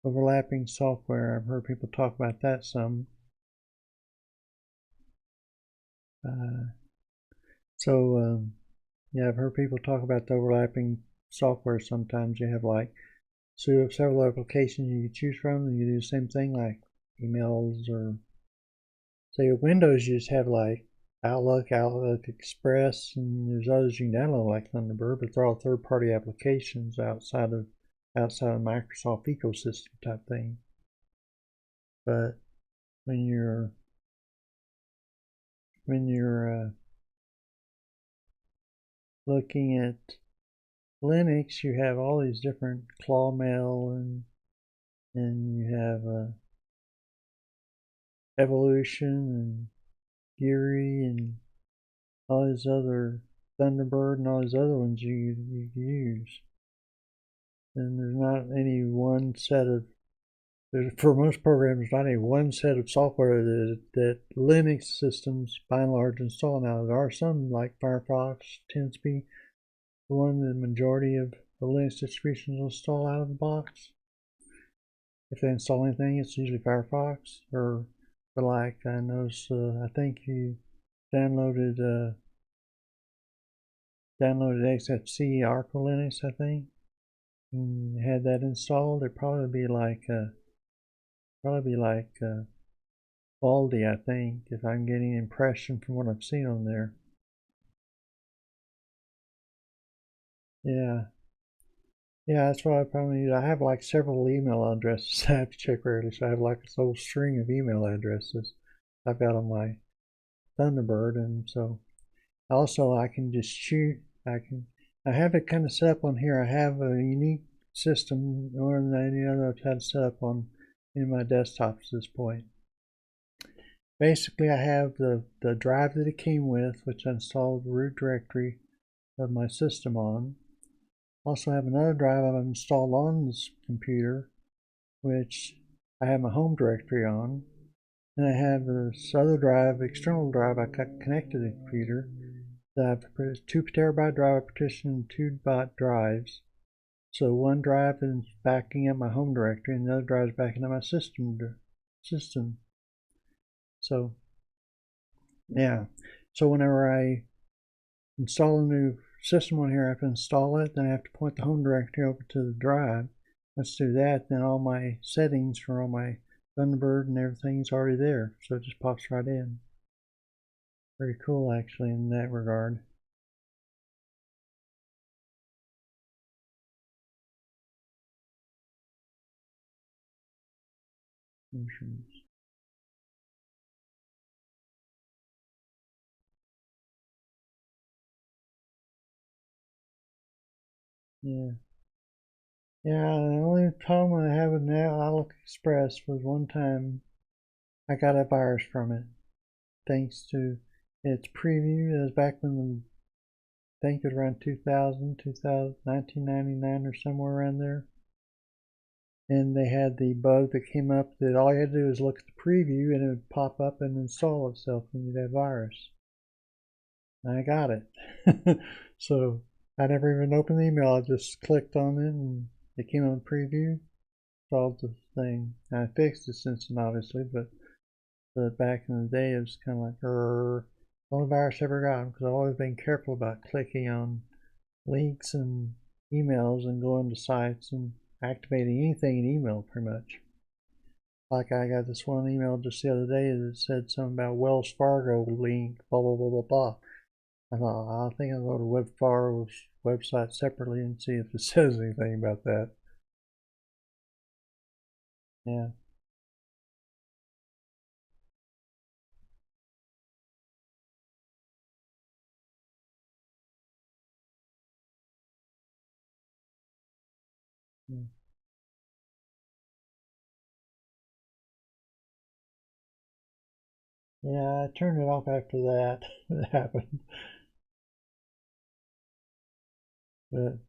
overlapping software. I've heard people talk about that some. Yeah, I've heard people talk about the overlapping software. Sometimes you have like several applications you can choose from, and you do the same thing like emails, or say with Windows you just have like Outlook, Outlook Express, and there's others you can download like Thunderbird, but they're all third-party applications outside of Microsoft ecosystem type thing. But when you're looking at Linux, you have all these different claw mail, and you have Evolution and Geary and all these other Thunderbird and all these other ones you use. And there's not any one set of, for most programs, not any one set of software that Linux systems by and large install. Now there are some like Firefox tends to be the one the majority of the Linux distributions will install out of the box. If they install anything, it's usually Firefox, or like I noticed, I think you downloaded XFC Arco Linux, I think, and had that installed. It'd probably be like Baldy, I think, if I'm getting an impression from what I've seen on there. Yeah. Yeah, that's what I probably need. I have like several email addresses I have to check regularly, so I have like this whole string of email addresses I've got on my Thunderbird, and so also I can just shoot. I have it kind of set up on here. I have a unique system more than any other I've had set up on any of my desktops at this point. Basically, I have the drive that it came with, which I installed the root directory of my system on. Also have another drive I've installed on this computer, which I have my home directory on. And I have this other drive, external drive I connected to the computer. That I have 2 terabyte drive partition and 2 drives. So one drive is backing up my home directory, and the other drive is backing up my system. So yeah. So whenever I install a new system on here, I have to install it, then I have to point the home directory over to the drive. Once I do that, then all my settings for all my Thunderbird and everything is already there, so it just pops right in. Very cool, actually, in that regard. Yeah. Yeah, the only problem I have with now Outlook Express was one time I got a virus from it, thanks to its preview. It was back when I think it was around 2000, 1999 or somewhere around there. And they had the bug that came up that all you had to do was look at the preview and it would pop up and install itself when you had virus. And I got it. So I never even opened the email. I just clicked on it and it came on preview, installed the thing. And I fixed it since then, obviously, but back in the day it was kind of like, only virus I ever got, because I've always been careful about clicking on links and emails and going to sites and activating anything in email pretty much. Like I got this one email just the other day that said something about Wells Fargo link, blah blah blah blah blah. I thought, I think I'll go to Wells Fargo's website separately and see if it says anything about that. Yeah. Yeah, I turned it off after that. It happened. But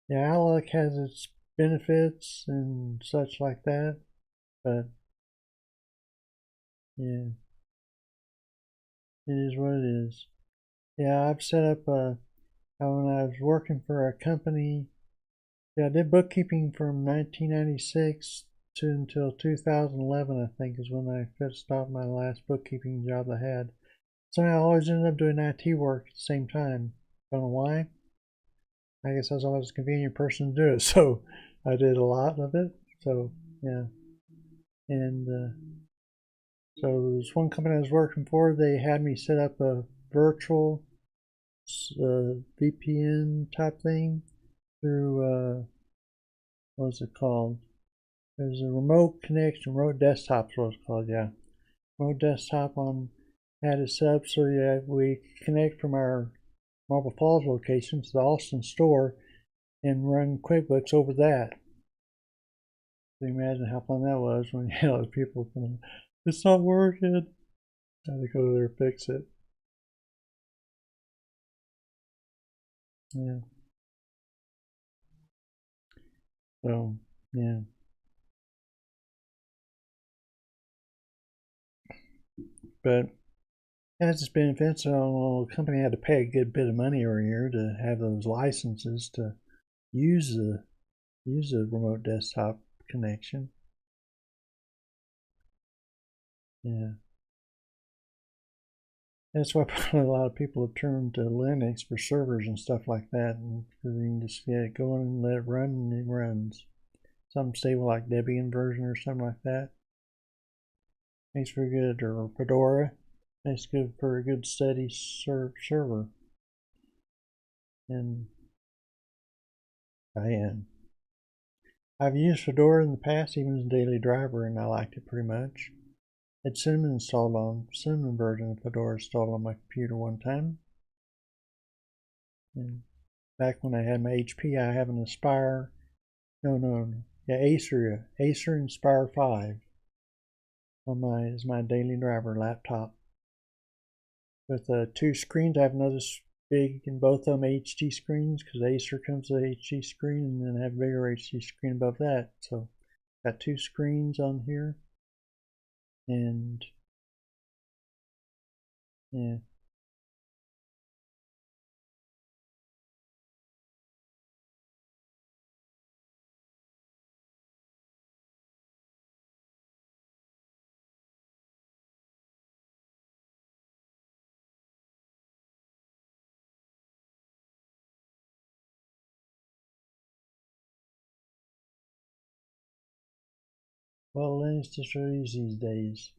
yeah, Outlook has its benefits and such like that. But yeah, it is what it is. Yeah, I've set up when I was working for a company. Yeah, I did bookkeeping from 1996 until 2011, I think, is when I stopped my last bookkeeping job I had. Somehow I always ended up doing IT work at the same time. Don't know why. I guess I was always a convenient person to do it, so I did a lot of it. So yeah, and so this one company I was working for, they had me set up a virtual VPN type thing through what was it called? There's a remote connection, remote desktop is what it's called, yeah. Remote desktop on had it set up so yeah, we connect from our Marble Falls location to the Austin store and run QuickBooks over that. So you imagine how fun that was when you had people coming, it's not working. I had to go there and fix it. Yeah. So yeah. But it has its benefits. So the company had to pay a good bit of money every year to have those licenses to use the remote desktop connection. Yeah. That's why probably a lot of people have turned to Linux for servers and stuff like that, and because you can just get it going and let it run, and it runs. Some stable like Debian version or something like that. Makes for good, or Fedora. Makes good for a good steady server. And I've used Fedora in the past, even as a daily driver, and I liked it pretty much. I had Cinnamon version of Fedora installed on my computer one time. And back when I had my HP, I have an Aspire. Yeah, Acer Inspire 5 on my daily driver laptop. With two screens, I have another big, and both of them HD screens because Acer comes with an HD screen, and then I have a bigger HD screen above that. So got two screens on here, and yeah. Well, Linux distros these days.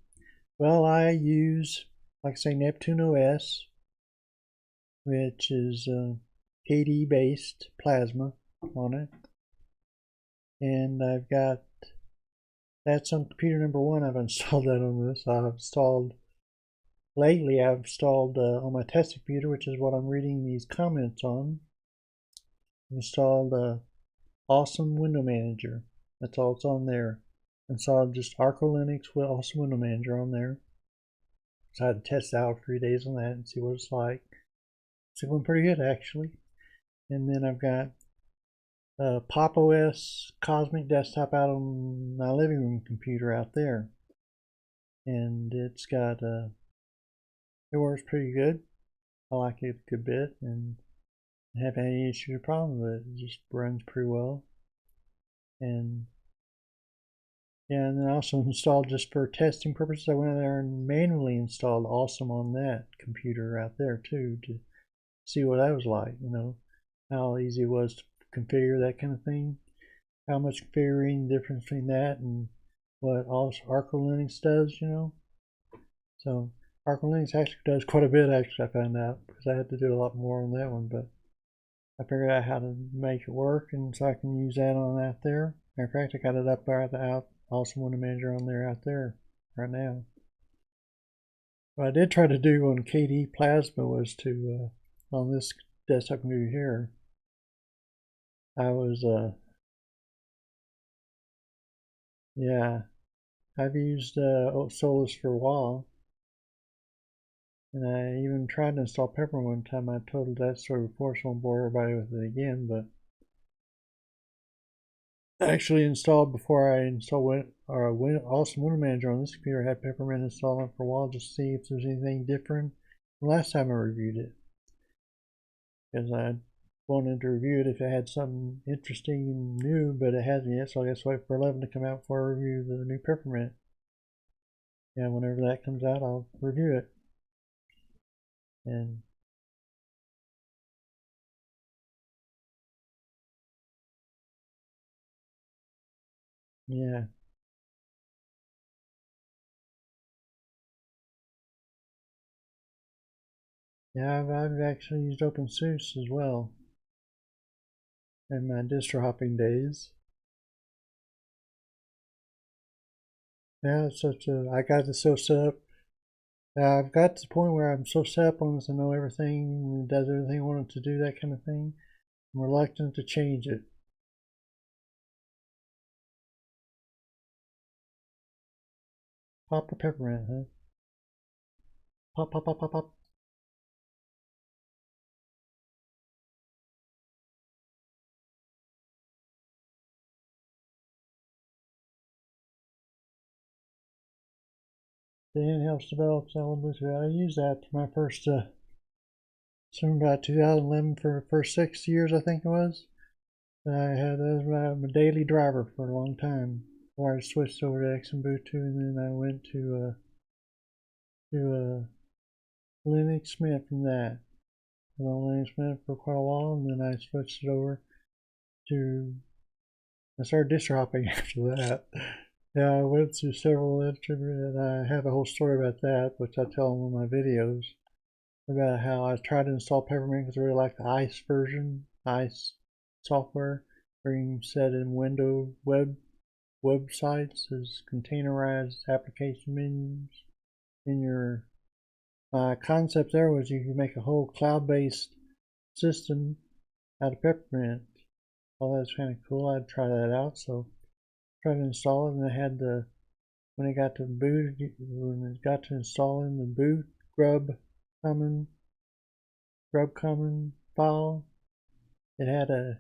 Well, I use, like I say, Neptune OS, which is KDE based Plasma on it, and I've got that's on computer number one. I've installed that on this. I've installed on my test computer, which is what I'm reading these comments on. I've installed Awesome Window Manager. That's all it's on there. Installed just Arco Linux with Awesome Window Manager on there. So I had to test out 3 days on that and see what it's like. It's going pretty good actually. And then I've got Pop OS Cosmic Desktop out on my living room computer out there, and it's got it works pretty good. I like it a good bit, and I haven't had any issues or problems with it. It just runs pretty well. And yeah, and then I also installed, just for testing purposes, I went in there and manually installed Awesome on that computer out there too, to see what that was like, how easy it was to configure that kind of thing, how much configuring difference between that and what Arco Linux does, So Arco Linux actually does quite a bit, actually, I found out, because I had to do a lot more on that one, but I figured out how to make it work, and so I can use that on out there. Matter of fact, I got it up there Awesome Window Manager on there out there right now. What I did try to do on KDE Plasma was to, on this desktop computer here, I was, yeah, I've used Solus for a while, and I even tried to install Pepper one time. I told that story before, so I won't bore everybody with it again, but I actually installed, before I installed Awesome Window Manager on this computer, I had Peppermint installed it for a while just to see if there's anything different the last time I reviewed it. Because I wanted to review it if it had something interesting and new, but it hasn't yet, so I guess wait for 11 to come out before I review the new peppermint. Yeah, whenever that comes out, I'll review it. And yeah, yeah, I've actually used OpenSUSE as well in my distro hopping days. Yeah, it's such a, I got it so set up. I've got to the point where I'm so set up on this, I know everything, and it does everything I want it to do, that kind of thing. I'm reluctant to change it. Pop a peppermint, huh? Pop, pop, pop, pop, pop. The in-house developed elements. I used that for my first, something about 2011 for the first 6 years, I think it was. I had that as my daily driver for a long time before I switched over to Xubuntu, and then I went to Linux Mint from that. I was on Linux Mint for quite a while, and then I switched it over to. I started distro hopping after that. Yeah, I went through several and I have a whole story about that, which I tell in one of my videos about how I tried to install Peppermint because I really like the ICE version, ICE software, where you can set in window websites as containerized application menus. In your concept there was you could make a whole cloud-based system out of Peppermint. Oh, that's kind of cool. I'd try that out. So tried to install it, and I had the when it got to boot, when it got to installing the boot common file, it had a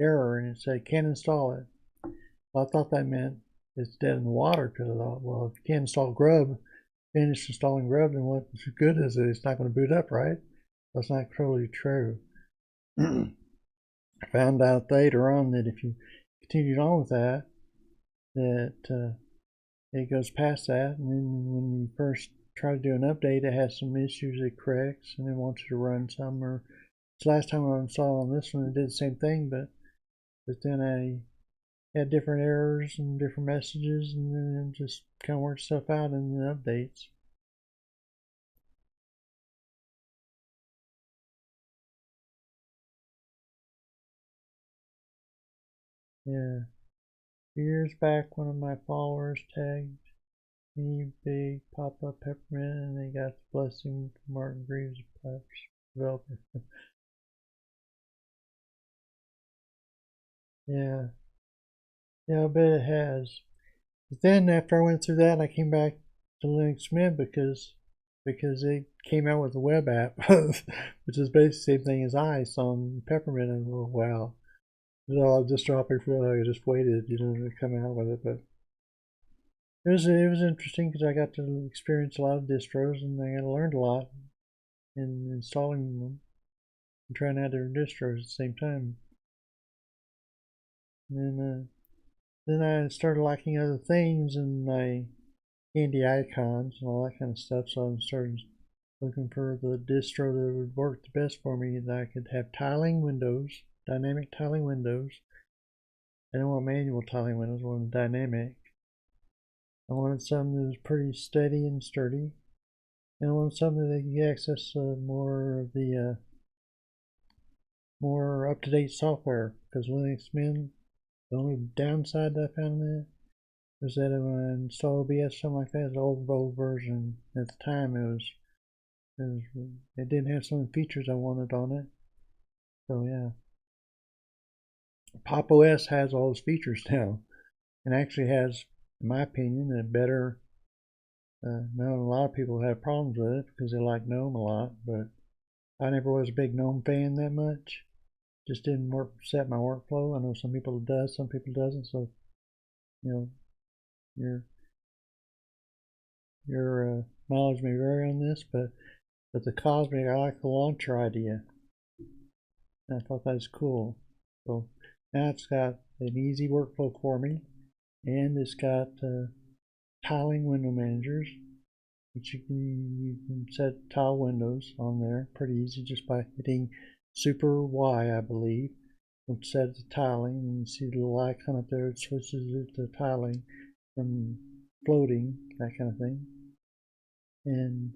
error and it said can't install it. Well, I thought that meant it's dead in the water because I thought, well, if you can't install grub, finish installing grub, then what good is it? It's not going to boot up, right? That's not totally true. I found out later on that if you continued on with that, it goes past that, and then when you first try to do an update, it has some issues it corrects, and it wants you to run some. Or the last time I installed on this one, it did the same thing, but then I had different errors and different messages, and then it just kind of worked stuff out in the updates. Yeah. Years back, one of my followers tagged me big pop-up peppermint, and they got the blessing from Martin Greaves, developer. Yeah, yeah, I bet it has. But then after I went through that, I came back to Linux Mint because they came out with a web app, which is basically the same thing as ICE on Peppermint. And oh wow, so I was just dropping for I just waited, to come out with it. But it was interesting because I got to experience a lot of distros, and I learned a lot in installing them and trying out their distros at the same time. And then I started liking other things and my handy icons and all that kind of stuff. So I started looking for the distro that would work the best for me, that I could have tiling windows, dynamic tiling windows. I don't want manual tiling windows, I want dynamic. I wanted something that was pretty steady and sturdy. And I wanted something that could access more of the more up-to-date software, because Linux Mint, the only downside that I found in it was that when I installed OBS, something like that, it's an old version. At the time, it didn't have some of the features I wanted on it. So yeah, Pop! OS has all those features now, and actually has, in my opinion, a better. Now a lot of people have problems with it because they like GNOME a lot, but I never was a big GNOME fan that much. Just didn't set my workflow. I know some people it does, some people doesn't. So you know, your knowledge may vary on this, but the Cosmic, I like the launcher idea. And I thought that was cool. So now it's got an easy workflow for me, and it's got tiling window managers, which you can set tile windows on there pretty easy just by hitting Super Y, I believe, which sets the tiling, and you see the little icon up there. It switches it to tiling from floating, that kind of thing. And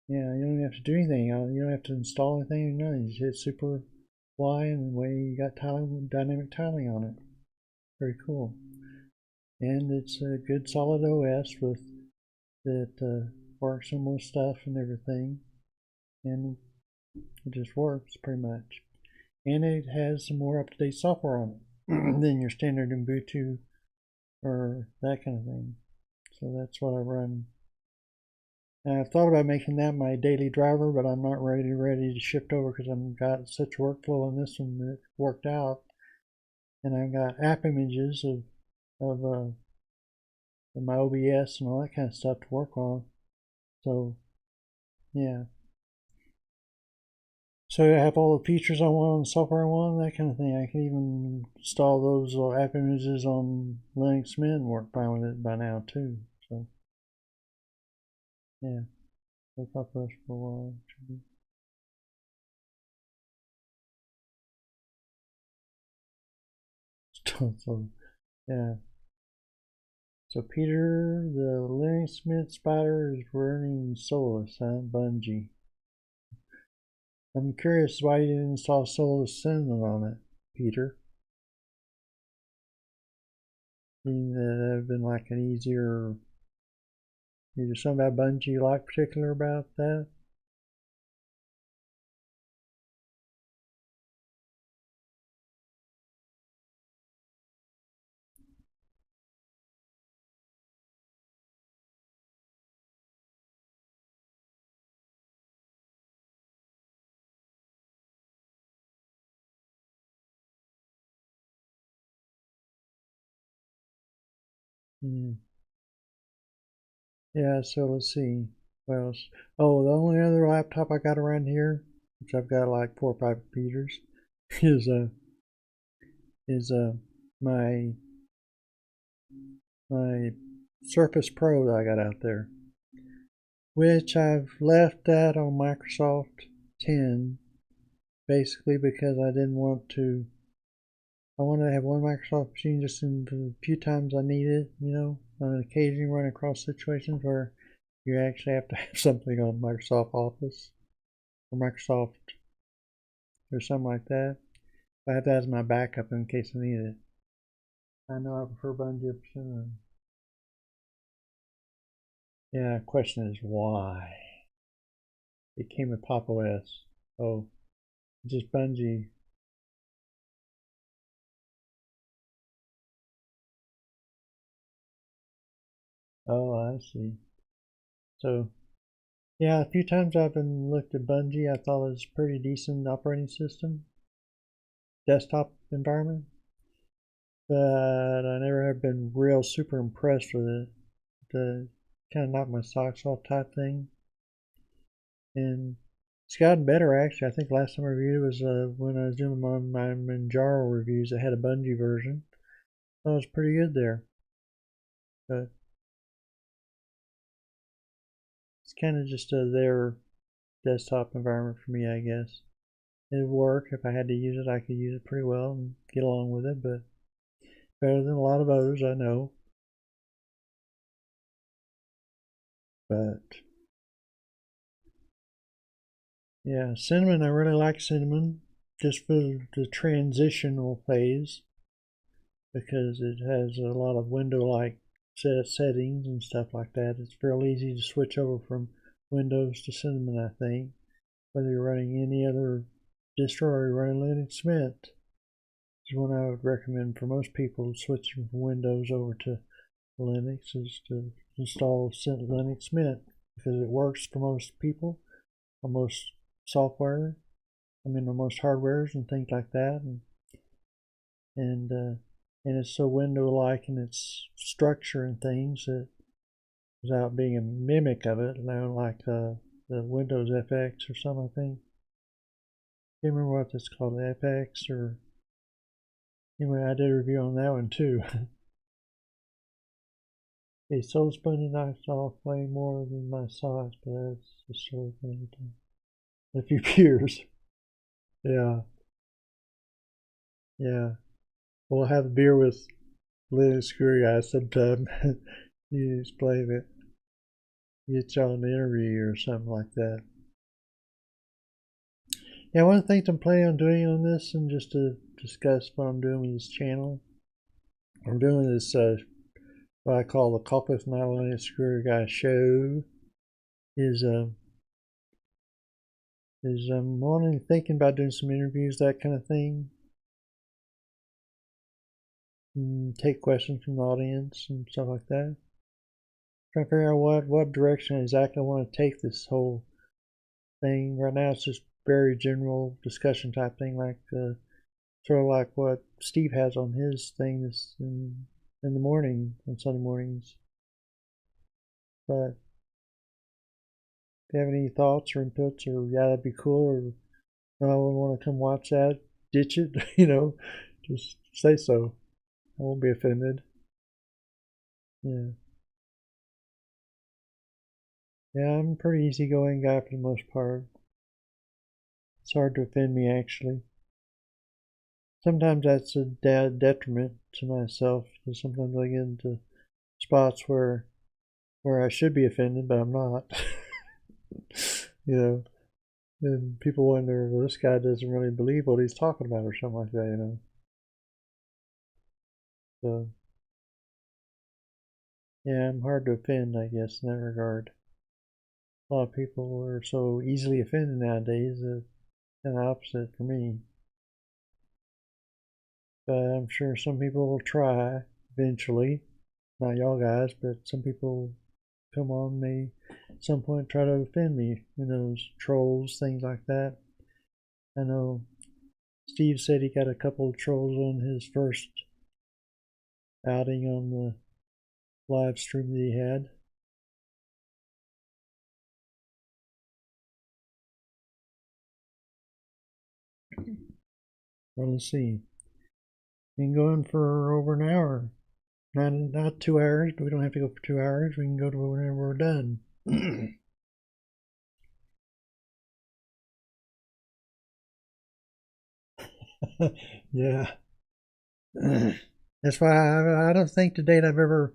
yeah, you don't have to do anything. You don't have to install anything or nothing. You just hit Super Y, and the way you got tiling, dynamic tiling on it. Very cool. And it's a good solid OS with that works on most stuff and everything, and it just works pretty much. And it has some more up-to-date software on it than your standard Ubuntu or that kind of thing. So that's what I run. And I've thought about making that my daily driver, but I'm not ready to shift over because I've got such workflow on this one that it worked out. And I've got app images of my OBS and all that kind of stuff to work on. So yeah. So I have all the features I want, the software I want, that kind of thing. I can even install those little app images on Linux Mint and work fine with it by now too. So yeah, I've thought for a while. So yeah. So Peter, the Linux Mint spider is running Solus, huh? Bungie. I'm curious why you didn't install Solus Cinnamon on it, Peter. I mean, that would have been like an easier. Is there something about Bungie you like particular about that? Hmm. Yeah, so let's see. Well, oh, the only other laptop I got around here, which I've got like 4 or 5 computers, is is my my Surface Pro that I got out there, which I've left that on Microsoft 10, basically because I didn't want to. I want to have one Microsoft machine just in the few times I need it, on occasion run across situations where you actually have to have something on Microsoft Office or Microsoft or something like that. I have that as my backup in case I need it. I know I prefer Bungie percent. Yeah, question is why? It came with Pop OS. Oh, just Bungie. Oh, I see. So, yeah, a few times I've been looked at Bungie. I thought it was a pretty decent operating system, desktop environment, but I never have been real super impressed with it. The kind of knock my socks off type thing. And it's gotten better actually. I think last time I reviewed it was when I was doing my Manjaro reviews. I had a Bungie version. That was pretty good there. But it's kind of just their desktop environment for me, I guess. It'd work if I had to use it. I could use it pretty well and get along with it, but better than a lot of others I know. But yeah, Cinnamon, I really like Cinnamon just for the transitional phase because it has a lot of window-like settings and stuff like that. It's real easy to switch over from Windows to Cinnamon, I think, whether you're running any other distro or you're running Linux Mint. Is one I would recommend for most people switching from Windows over to Linux is to install Linux Mint because it works for most people on most software. I mean, on most hardwares and things like that, and uh, and it's so window-like in its structure and things that without being a mimic of it, like the Windows FX or something, I think. Can't remember what that's called, FX or anyway. I did a review on that one too. A soul spongy knocks off way more than my sauce, but that's the sort of thing. A few beers. Yeah, yeah. We'll have a beer with Little Screw Guy sometime. You explain it. Get y'all an interview or something like that. Yeah, one of the things I'm planning on doing on this, and just to discuss what I'm doing with this channel, I'm doing this what I call the Coffee with My Little Screw Guy show. Is I'm wanting, thinking about doing some interviews, that kind of thing. And take questions from the audience and stuff like that. Trying to figure out what direction exactly I want to take this whole thing. Right now, it's just very general discussion type thing, like sort of like what Steve has on his thing this in the morning on Sunday mornings. But if you have any thoughts or inputs, or yeah, that'd be cool, or no, I wouldn't want to come watch that, ditch it, just say so. I won't be offended. Yeah. Yeah, I'm a pretty easygoing guy for the most part. It's hard to offend me, actually. Sometimes that's a detriment to myself, because sometimes I get into spots where I should be offended, but I'm not. And people wonder, well, this guy doesn't really believe what he's talking about, or something like that. So, yeah, I'm hard to offend, I guess, in that regard. A lot of people are so easily offended nowadays. It's kind of opposite for me. But I'm sure some people will try eventually. Not y'all guys, but some people come on me at some point, try to offend me. Those trolls, things like that. I know Steve said he got a couple of trolls on his first outing on the live stream that he had. Well, let's see. Been going for over an hour. Not 2 hours, but we don't have to go for 2 hours. We can go to whenever we're done. Yeah. That's why I don't think to date I've ever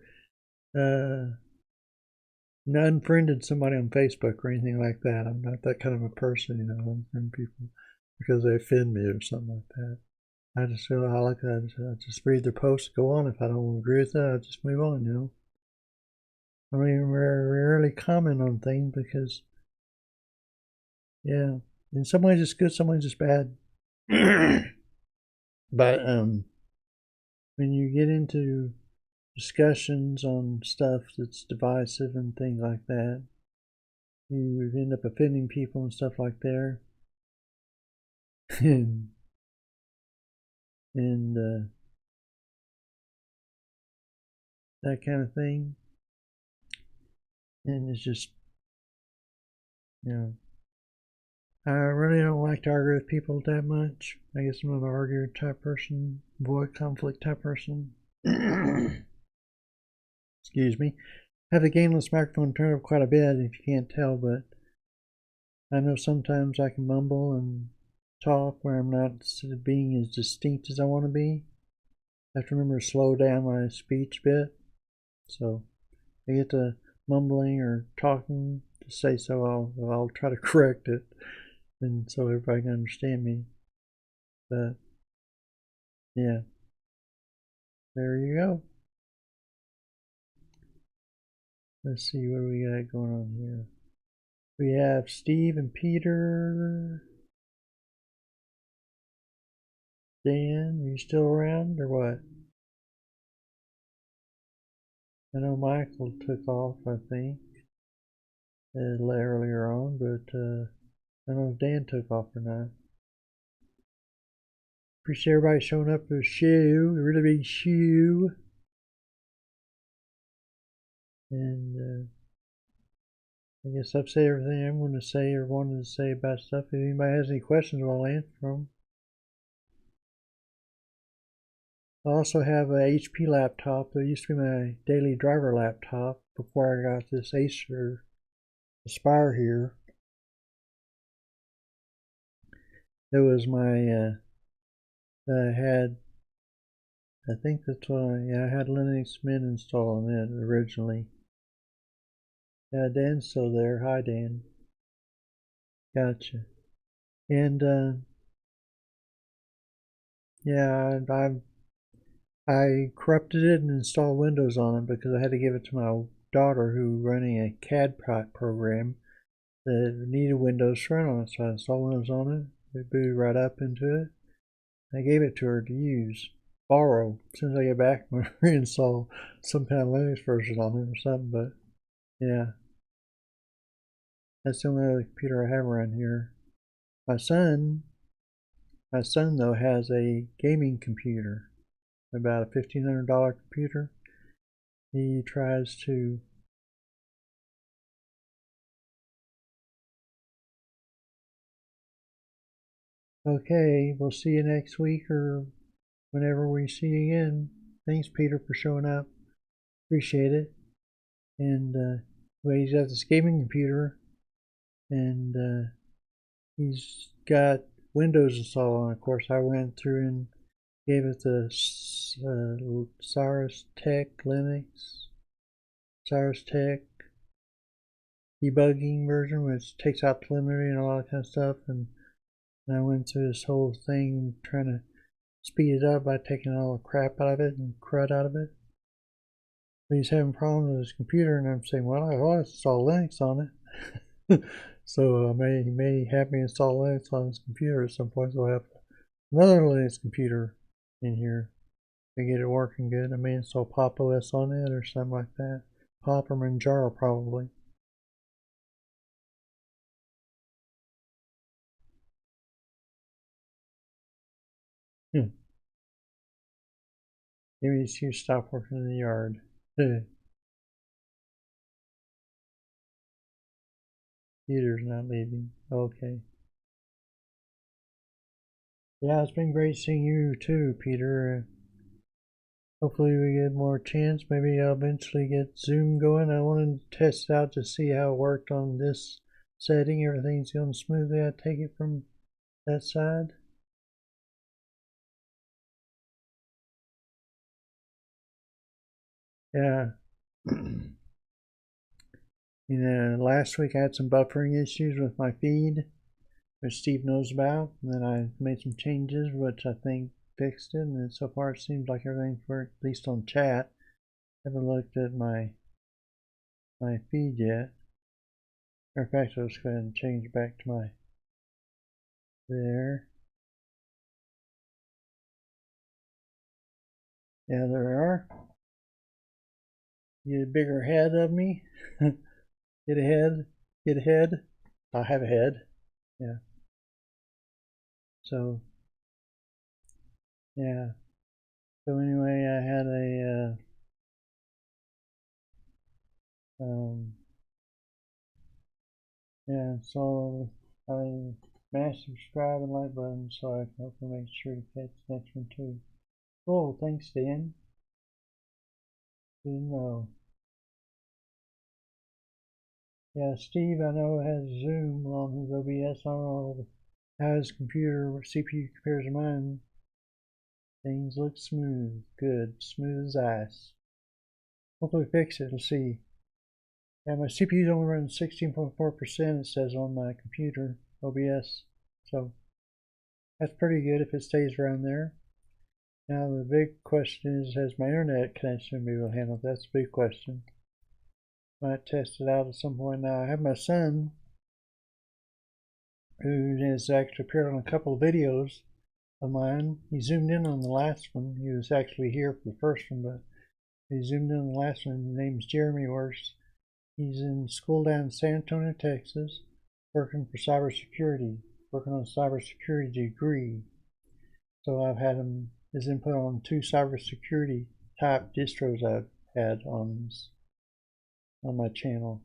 unfriended somebody on Facebook or anything like that. I'm not that kind of a person, unfriend people because they offend me or something like that. I just feel I like that. I just read their posts, go on. If I don't agree with that, I just move on. I mean, rarely comment on things because, yeah, in some ways it's good, some ways it's bad. But when you get into discussions on stuff that's divisive and things like that, you end up offending people and stuff like that. and that kind of thing. And it's just, I really don't like to argue with people that much. I guess I'm not an arguer type person, avoid conflict type person. Excuse me. I have the gainless microphone turned up quite a bit if you can't tell, but I know sometimes I can mumble and talk where I'm not being as distinct as I want to be. I have to remember to slow down my speech a bit. So if I get to mumbling or talking, to say so, I'll try to correct it, and so everybody can understand me. But yeah, there you go. Let's see what we got going on here. We have Steve and Peter. Dan, are you still around or what? I know Michael took off, I think, earlier on, but I don't know if Dan took off or not. Appreciate everybody showing up for the show, a really big show. And I guess I've said everything I'm going to say or wanted to say about stuff. If anybody has any questions, I'll answer them. I also have a HP laptop that used to be my daily driver laptop before I got this Acer Aspire here. It was my, I had, I think that's what I had Linux Mint installed on it originally. Yeah, Dan's still there. Hi, Dan. Gotcha. And, yeah, I corrupted it and installed Windows on it because I had to give it to my daughter who was running a CAD program that needed Windows to run on it. So I installed Windows on it. It booted right up into it. I gave it to her to use, borrow. As soon as I get back, I'm going to reinstall some kind of Linux version on it or something. But yeah, that's the only other computer I have around here. My son though has a gaming computer, about a $1,500 computer. He tries to okay, we'll see you next week or whenever we see you again. Thanks, Peter, for showing up. Appreciate it. And well, he's got this gaming computer, and he's got Windows installed on. Of course, I went through and gave it the Cyrus Tech Linux, Cyrus Tech debugging version, which takes out telemetry and all that kind of stuff. And I went through this whole thing trying to speed it up by taking all the crap out of it and crud out of it. But he's having problems with his computer, and I'm saying, well, I want to install Linux on it. So he may have me install Linux on his computer at some point. So I'll have another Linux computer in here to get it working good. I may install Pop OS on it or something like that. Pop or Manjaro probably. Maybe you stop working in the yard. Peter's not leaving. Okay. Yeah, it's been great seeing you too, Peter. Hopefully we get more chance. Maybe I'll eventually get Zoom going. I wanted to test it out to see how it worked on this setting. Everything's going smoothly. I take it from that side. Yeah. Last week I had some buffering issues with my feed, which Steve knows about. And then I made some changes, which I think fixed it. And so far it seems like everything's worked, at least on chat. I haven't looked at my feed yet. Matter of fact, I'll just go ahead and change back to my there. Yeah, there we are. Get a bigger head of me. Get a head. Get a head. I have a head. Yeah. So, yeah. So anyway, I had yeah, so I smashed the subscribe and like button so I can hopefully make sure to catch the next one too. Cool, thanks Dan. Didn't know. Yeah, Steve I know has Zoom on his OBS. I don't know how his computer or CPU compares to mine. Things look smooth, good, smooth as ice. Hopefully fix it, we'll see. Yeah, my CPU's only running 16.4%, it says on my computer, OBS. So that's pretty good if it stays around there. Now the big question is, has my internet connection be able to handle it? That's a big question. Might test it out at some point. Now I have my son, who has actually appeared on a couple of videos of mine. He zoomed in on the last one. He was actually here for the first one, but he zoomed in on the last one. His name's Jeremy Worse. He's in school down in San Antonio, Texas, working for cybersecurity, working on a cybersecurity degree. So I've had his input on 2 cybersecurity type distros I've had on my channel.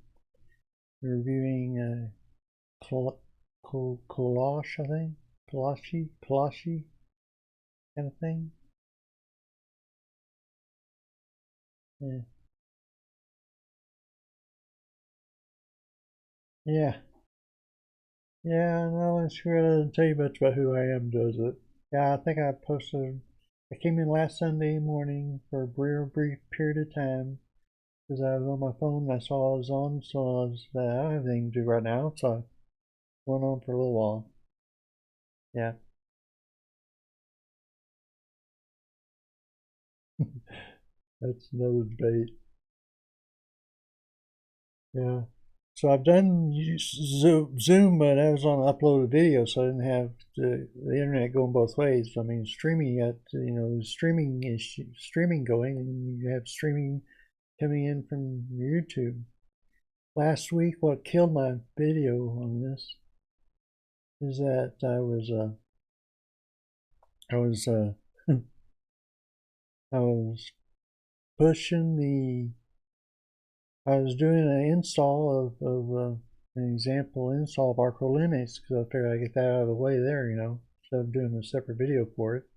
reviewing Kolosh, I think. Kolashi kind of thing. Yeah. Yeah. Yeah, no, it's really doesn't tell you much about who I am, does it? Yeah, I think I posted. I came in last Sunday morning for a brief period of time because I was on my phone and I saw I was on, so I was I don't have anything to do right now, so I went on for a little while. Yeah. That's another debate. Yeah. So I've done Zoom, but I was on uploaded video, so I didn't have the internet going both ways. I mean, streaming at streaming going, and you have streaming coming in from YouTube. Last week, what killed my video on this is that I was I was pushing the I was doing an install of an example install of Arco Linux because I figured I'd get that out of the way there, instead of doing a separate video for it.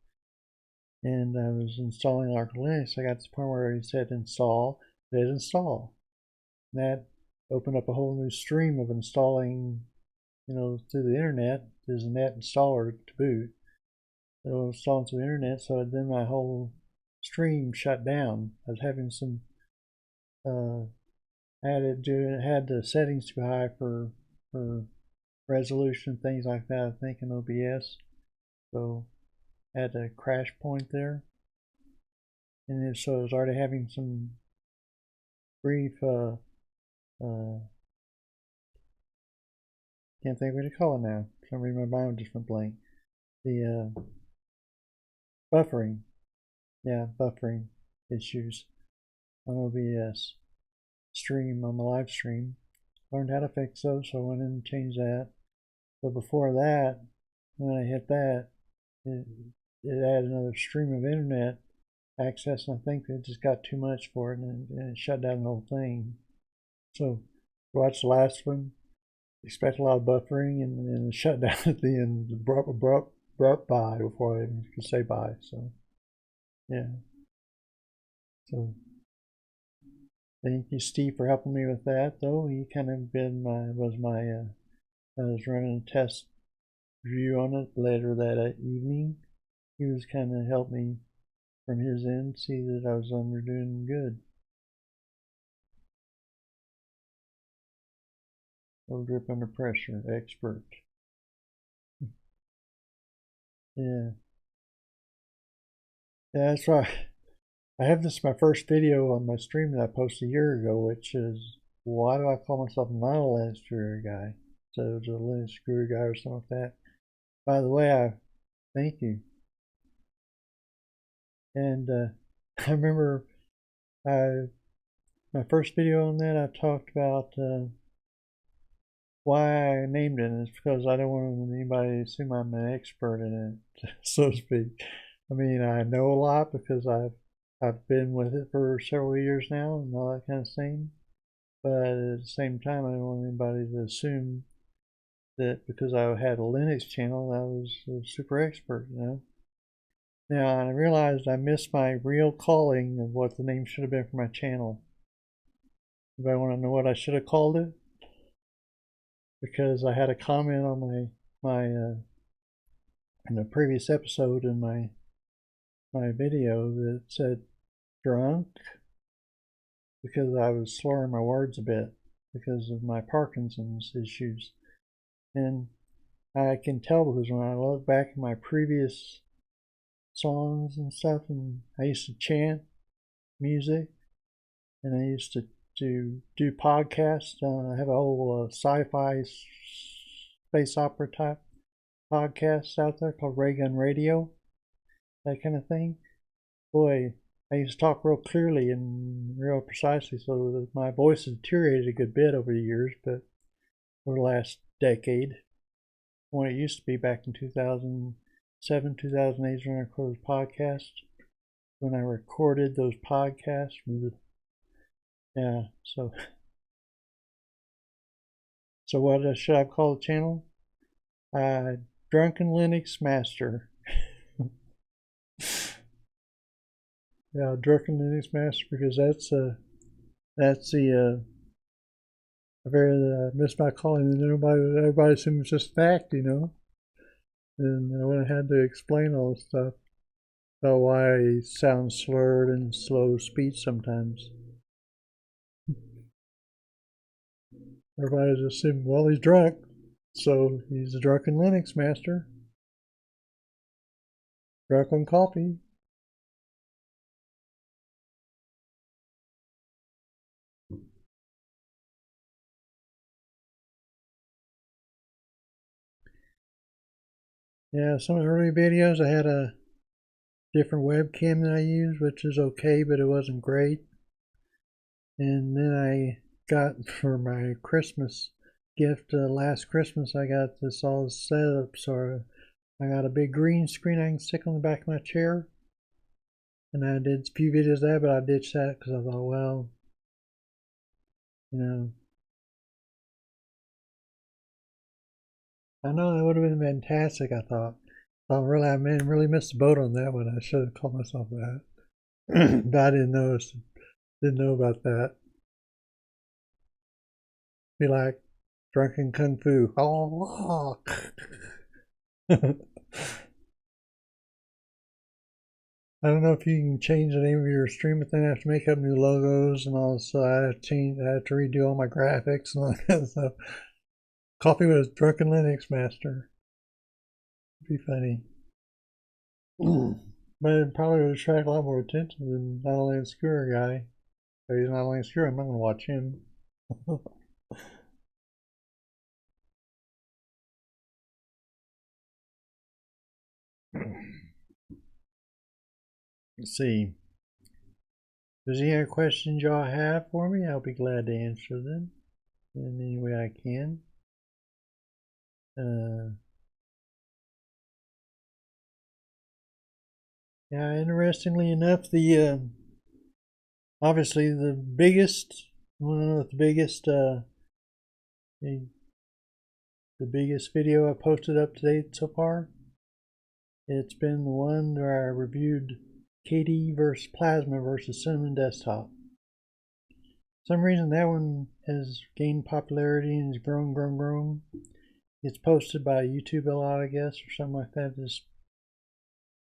And I was installing Arco Linux. I got to the point where it said install, it did install. And that opened up a whole new stream of installing, through the internet. There's a net installer to boot. So I was installing through the internet, so then my whole stream shut down. I was having some had the settings too high for resolution, things like that, I think, in OBS. So I had a crash point there. And so I was already having some brief, can't think what to call it now. For some reason my mind just went blank. The buffering. Yeah, buffering issues on OBS stream, on the live stream. Learned how to fix those, so I went in and changed that. But before that, when I hit that, it added another stream of internet access, and I think it just got too much for it, and it shut down the whole thing. So, watch the last one, expect a lot of buffering, and shut down at the end, abrupt bye before I even could say bye. So, yeah. So, thank you, Steve, for helping me with that, though. He kind of I was running a test review on it later that evening. He was kind of helped me from his end see that I was doing good. No grip under pressure, expert. Yeah. Yeah, that's right. I have my first video on my stream that I posted a year ago, which is why do I call myself not a Linux guru guy? So it's a Linux guru guy or something like that. By the way, thank you. And I remember my first video on that, I talked about why I named it, and it's because I don't want anybody to assume I'm an expert in it, so to speak. I mean, I know a lot because I've been with it for several years now and all that kind of thing. But at the same time, I don't want anybody to assume that because I had a Linux channel, I was a super expert. Now, I realized I missed my real calling of what the name should have been for my channel. Anybody want to know what I should have called it? Because I had a comment on my in the previous episode in my video that said drunk because I was slurring my words a bit because of my Parkinson's issues. And I can tell because when I look back at my previous songs and stuff, and I used to chant music, and I used to do podcasts. I have a whole sci-fi space opera type podcast out there called Ray Gun Radio, that kind of thing. Boy, I used to talk real clearly and real precisely, so my voice has deteriorated a good bit over the years, but over the last decade, when it used to be back in 2007, 2008 when I recorded podcasts. When I recorded those podcasts, yeah, so So what should I call the channel? Drunken Linux Master. Yeah, Drunken Linux Master, because that's the I very missed my calling, and everybody assumes it's just fact, And when I had to explain all this stuff about why I sound slurred and slow speech sometimes, everybody just assumed, well, he's drunk, so he's a drunken Linux master, drunk on coffee. Yeah, some of the early videos I had a different webcam that I used, which is okay, but it wasn't great. And then I got for my Christmas gift last Christmas, I got this all set up. So I got a big green screen I can stick on the back of my chair. And I did a few videos there, but I ditched that because I thought, well, I know that would have been fantastic, I thought. I really missed the boat on that one. I should have called myself that. But I didn't know about that. Be like drunken kung fu. Oh. I don't know if you can change the name of your stream, but then I have to make up new logos and all. So I have to redo all my graphics and all that kind of stuff. Coffee with Drunken Linux Master. It'd be funny. But it probably would attract a lot more attention than Not Only Obscure guy. But he's not only obscure, I'm not going to watch him. Let's see. If there's any other questions y'all have for me, I'll be glad to answer them in any way I can. Yeah, interestingly enough, obviously the biggest, the biggest video I posted up to date so far. It's been the one where I reviewed KD versus Plasma versus Cinnamon Desktop. For some reason that one has gained popularity and has grown. It's posted by YouTube a lot, I guess, or something like that.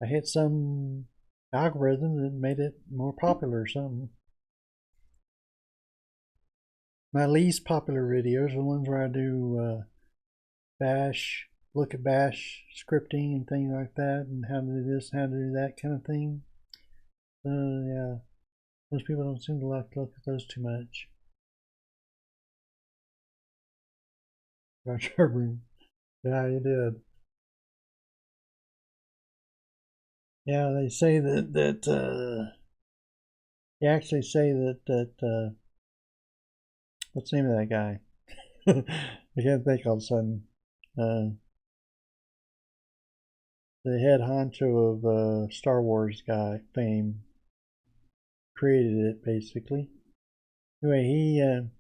I hit some algorithm that made it more popular or something. My least popular videos are the ones where I do look at bash scripting and things like that, and how to do this, how to do that kind of thing. Yeah, most people don't seem to like to look at those too much. Yeah, you did. Yeah, they say they actually say that what's the name of that guy? I can't think all of a sudden. The head honcho of Star Wars guy fame created it basically. Anyway,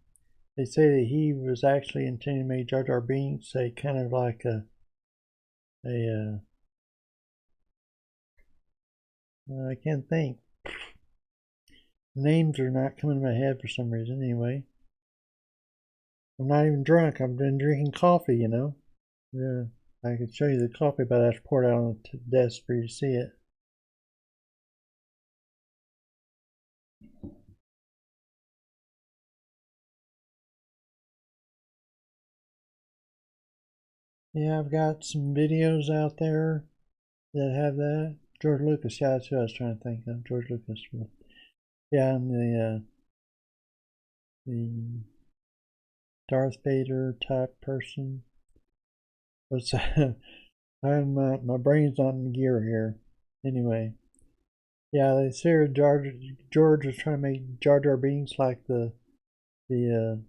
they say that he was actually intending to make Jar Jar Binks a kind of like I can't think. Names are not coming to my head for some reason. Anyway, I'm not even drunk. I've been drinking coffee. Yeah, I could show you the coffee, but I have to pour it out on the desk for you to see it. Yeah, I've got some videos out there that have that. George Lucas, yeah, that's who I was trying to think of. George Lucas. Yeah, and the Darth Vader type person. What's that? My brain's not in gear here. Anyway, yeah, they say George was trying to make Jar Jar Binks like the the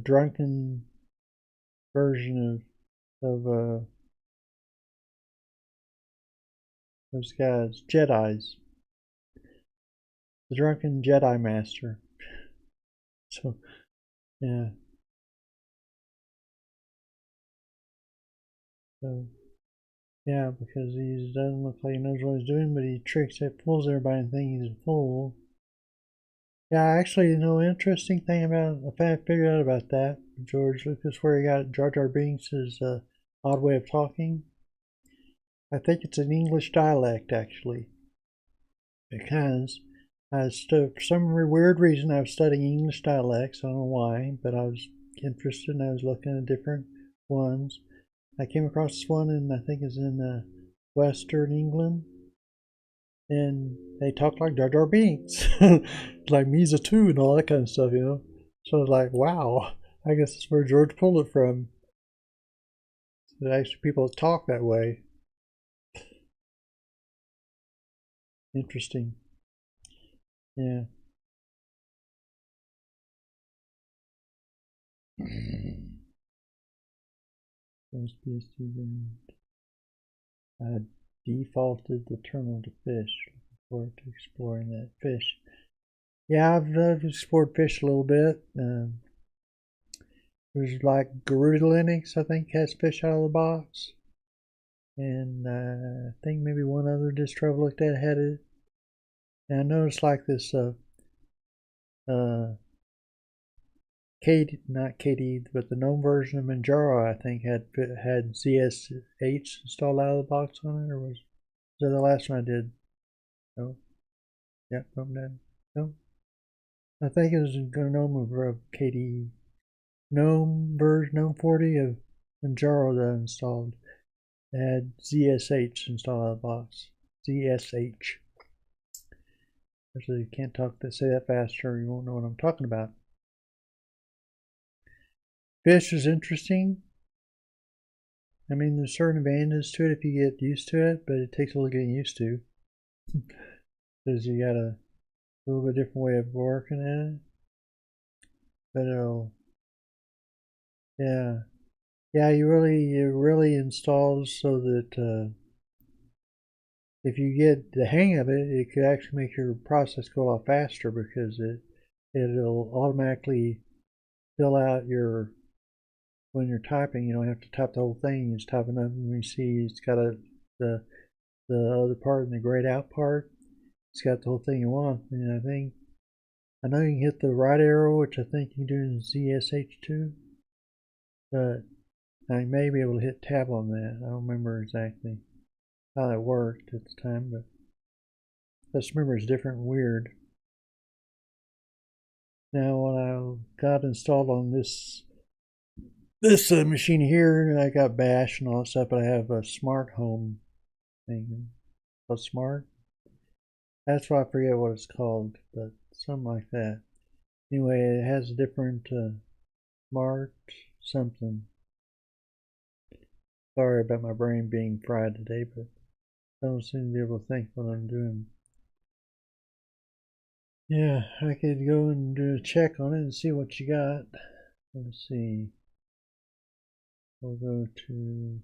drunken version of those guys, Jedi's, the drunken Jedi Master. So yeah, So yeah, because he doesn't look like he knows what he's doing, but he fools everybody and thinks he's a fool. Yeah, actually, interesting thing about, I figured out about that, George Lucas, where he got Jar Jar Binks' odd way of talking. I think it's an English dialect, actually, because for some weird reason I was studying English dialects. I don't know why, but I was interested and I was looking at different ones. I came across this one, and I think it's in Western England, and they talk like Jar Jar Binks, like Misa 2 and all that kind of stuff, So I was like, wow, I guess that's where George pulled it from. That actually people talk that way. Interesting. Yeah. I defaulted the terminal to fish. Looking forward to exploring that fish. Yeah, I've explored fish a little bit. There's like Garuda Linux, I think, has fish out of the box. And I think maybe one other distro I've looked at had it. And I noticed like this not KD, but the GNOME version of Manjaro, I think, had ZSH installed out of the box on it, or was that the last one I did? No. Yep, no. I think it was a GNOME of KD. GNOME version, GNOME 40 of Manjaro that I installed. It had ZSH installed out of the box. ZSH. Actually, you can't say that faster, you won't know what I'm talking about. Fish is interesting. I mean, there's certain advantages to it if you get used to it, but it takes a little getting used to. Because you got a little bit different way of working at it. But yeah, it really installs so that if you get the hang of it, it could actually make your process go a lot faster because it'll automatically fill out when you're typing. You don't have to type the whole thing. You just type it up, and you see it's got the other part and the grayed out part. It's got the whole thing you want. And I know you can hit the right arrow, which I think you can do in ZSH2, but I may be able to hit tab on that. I don't remember exactly how that worked at the time, but I just remember it's different and weird. Now, when I got installed on this machine here, I got Bash and all that stuff, but I have a smart home thing. Called Smart. That's why I forget what it's called, but something like that. Anyway, it has a different smart something. Sorry about my brain being fried today, but I don't seem to be able to think what I'm doing. Yeah, I could go and do a check on it and see what you got. Let's see. We'll go to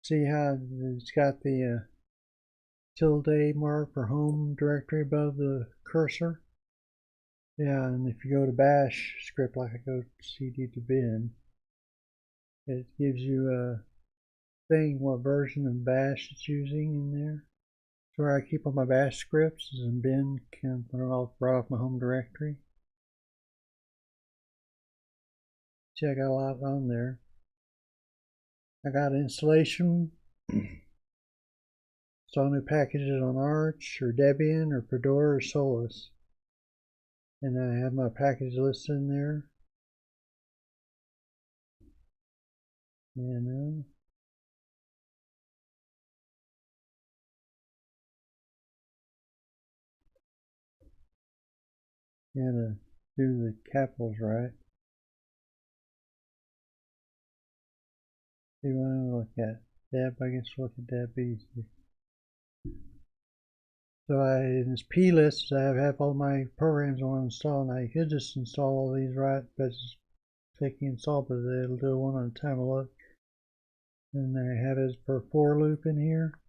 see how it's got the tilde mark for home directory above the cursor. Yeah, and if you go to bash script, like I go to cd to bin, it gives you a thing what version of bash it's using in there. So where I keep all my bash scripts is in bin, can put it all right off my home directory. See, I got a lot on there. I got installation, install new packages on Arch or Debian or Fedora or Solus. And I have my package list in there. And you gotta do the capitals right. See what I look at. Deb, I guess look at Deb easy. So in this P list, I have all my programs I want to install. Now you could just install all these right, but just clicking install, but it'll do one at a time. Look, and I have it for for loop in here,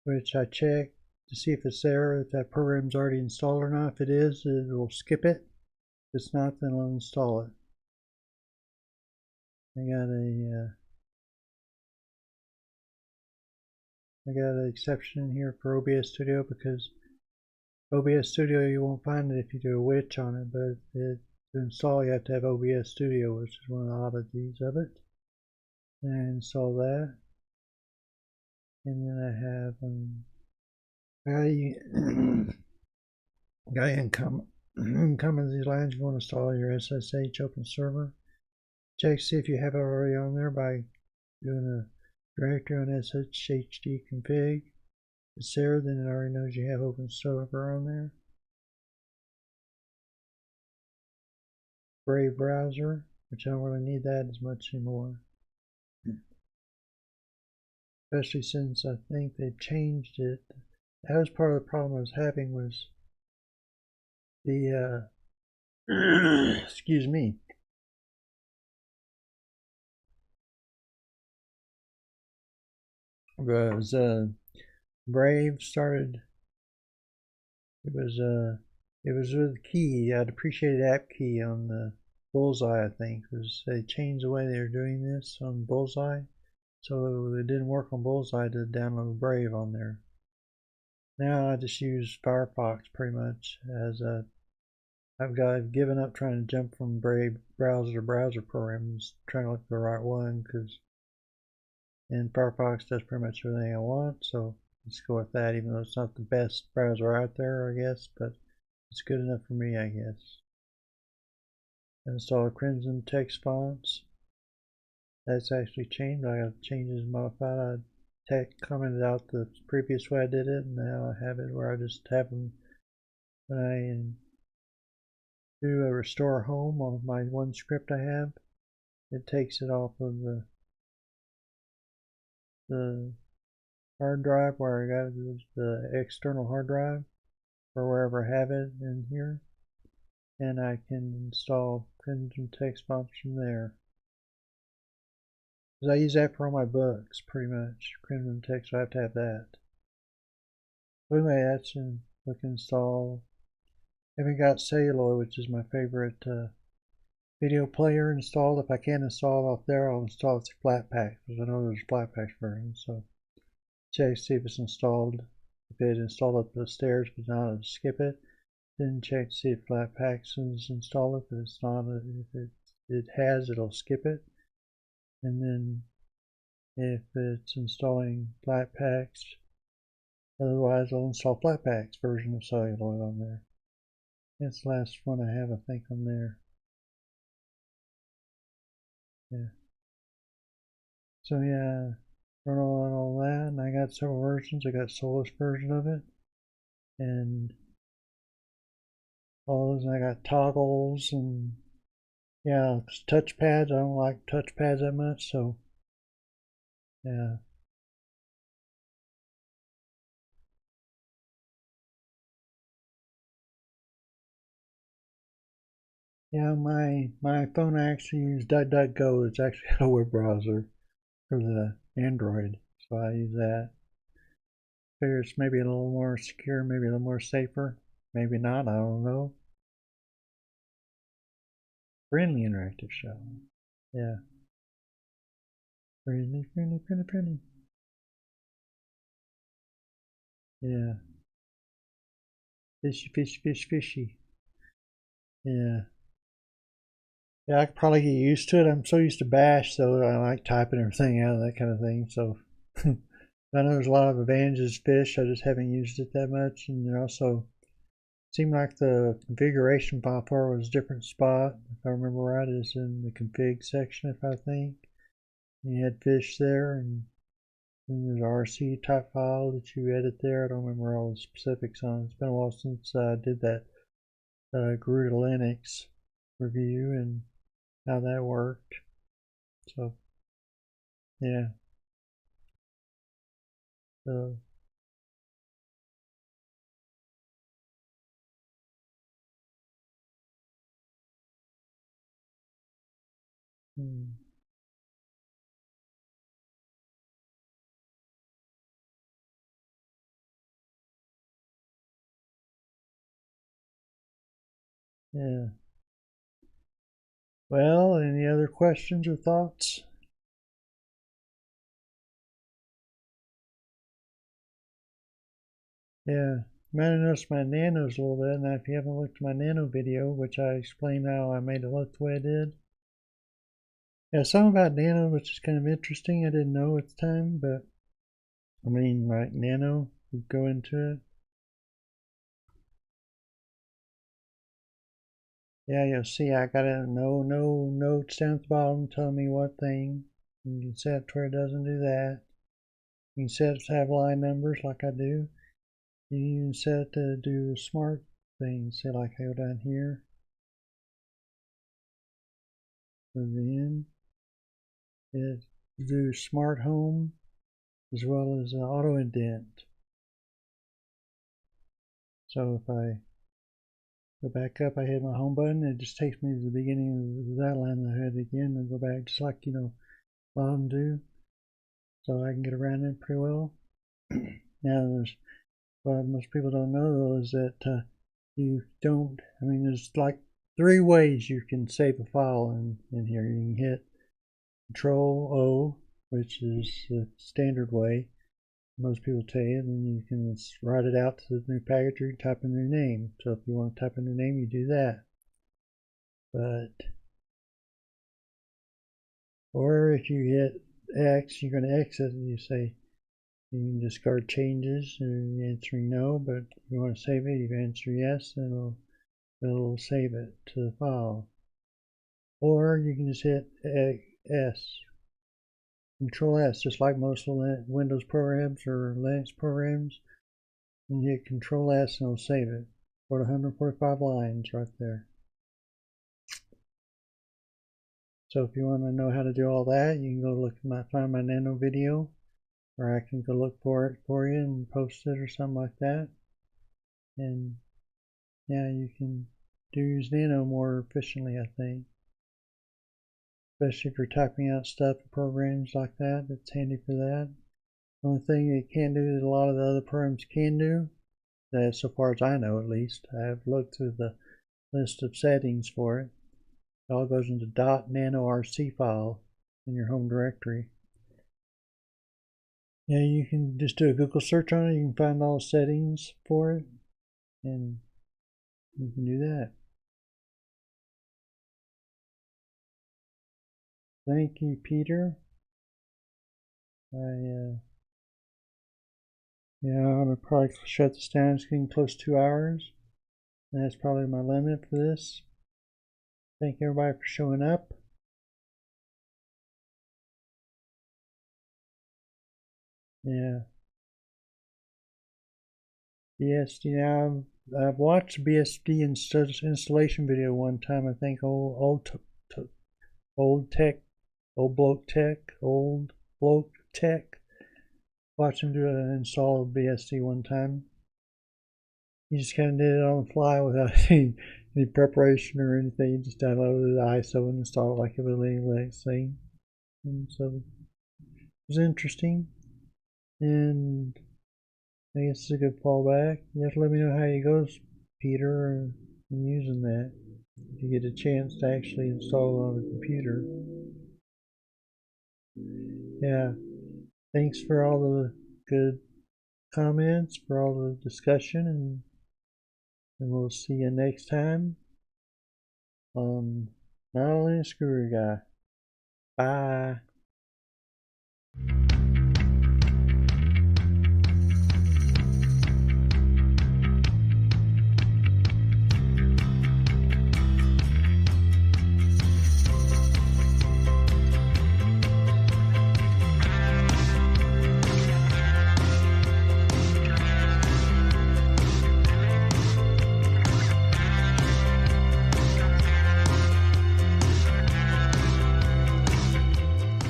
which I check to see if it's there, if that program's already installed or not. If it is, it will skip it. If it's not, then it'll install it. I got an exception in here for OBS Studio, because OBS Studio, you won't find it if you do a witch on it, but to install you have to have OBS Studio, which is one of the oddities of it. And I install that. And then I have guy incoming these lines. You want to install your SSH open server. Check see if you have it already on there by doing a directory on sshd config. If it's there, then it already knows you have open server on there. Brave browser, which I don't really need that as much anymore. Especially since I think they've changed it. That was part of the problem I was having, was the excuse me. Was Brave started. It was with key. I'd appreciated app key on the Bullseye. I think they changed the way they were doing this on Bullseye, so it didn't work on Bullseye to download Brave on there. Now I just use Firefox pretty much as I've given up trying to jump from Brave browser to browser programs, trying to look for the right one, and Firefox does pretty much everything I want, so let's go with that, even though it's not the best browser out there, I guess, but it's good enough for me, I guess. Install Crimson text fonts. That's actually changed. I got changes modified. I commented out the previous way I did it, and now I have it where I just have them when I do a restore home on my one script I have. It takes it off of the hard drive where I got the external hard drive, or wherever I have it in here, and I can install Crimson text fonts from there. Because I use that for all my books, pretty much. Crimson text, so I have to have that. But anyway, that's in book install. I haven't got Celluloid, which is my favorite video player, installed. If I can't install it off there, I'll install it through Flatpak, because I know there's a Flatpak version. So check see if it's installed. If it installed up the stairs, but not, I'll skip it. Then check to see if Flatpak is installed. If it's not, if it has, it'll skip it. And then if it's installing Flatpaks, otherwise I'll install Flatpak's version of Celluloid on there. That's the last one I have, I think, on there. Yeah. So yeah, run on all that, and I got several versions. I got Solus version of it, and all those. And I got toggles, and yeah, touchpads. I don't like touchpads that much, so yeah. Yeah, my phone actually uses DuckDuckGo. It's actually a web browser for the Android, so I use that. Figure it's maybe a little more secure, maybe a little more safer, maybe not. I don't know. Friendly interactive show. Yeah. Friendly. Yeah. Fishy. Yeah. Yeah, I could probably get used to it. I'm so used to Bash, so I like typing everything out, that kind of thing. So I know there's a lot of advantages to Fish. I just haven't used it that much. And it also seemed like the configuration file for it was a different spot. If I remember right, it's in the config section, if I think. And you had Fish there, and then there's RC type file that you edit there. I don't remember all the specifics on it. It's been a while since I did that Garuda Linux review and how that worked. So yeah. So hmm. Yeah. Well, any other questions or thoughts? Yeah, you might have noticed my nanos a little bit. Now, if you haven't looked at my nano video, which I explained how I made it look the way I did. Yeah, something about nano, which is kind of interesting. I didn't know at the time, but I mean, like nano, you go into it. Yeah, you'll see I got no notes down at the bottom telling me what thing. You can set it to where it doesn't do that. You can set it to have line numbers like I do. You can even set it to do smart things. Say like I go down here. And then it do smart home as well as auto indent. So if I go back up, I hit my home button, it just takes me to the beginning of that line that I had again and go back just like, a lot of them do. So I can get around it pretty well. Now, what most people don't know though is that you don't, there's like 3 ways you can save a file in here. You can hit Control O, which is the standard way most people tell you, and then you can write it out to the new package or you type a new name. So if you want to type a new name, you do that. Or if you hit X, you're going to exit and you say you can discard changes and you're answering no, but if you want to save it, you can answer yes and it'll save it to the file. Or you can just hit S, Control S, just like most Windows programs or Linux programs. And you hit Control S and it'll save it. For 145 lines right there. So if you want to know how to do all that, you can go find my nano video, or I can go look for it for you and post it or something like that. And yeah, you can use nano more efficiently, I think. Especially if you're typing out stuff in programs like that, it's handy for that. The only thing it can't do that a lot of the other programs can do, that so far as I know at least, I have looked through the list of settings for it. It all goes into .nanorc file in your home directory. Yeah, you can just do a Google search on it. You can find all the settings for it, and you can do that. Thank you, Peter. I'm gonna probably shut this down. It's getting close to 2 hours. And that's probably my limit for this. Thank everybody for showing up. Yeah. BSD. Now I've watched BSD installation video one time. I think old bloke tech. Watched him do an install of BSD one time. He just kind of did it on the fly without any preparation or anything. He just downloaded the ISO and installed it like it was any Linux thing. And so it was interesting. And I guess it's a good fallback. You have to let me know how it goes, Peter, in using that. If you get a chance to actually install it on the computer. Yeah. Thanks for all the good comments, for all the discussion, and we'll see you next time on Not Only a Screw Guy. Bye.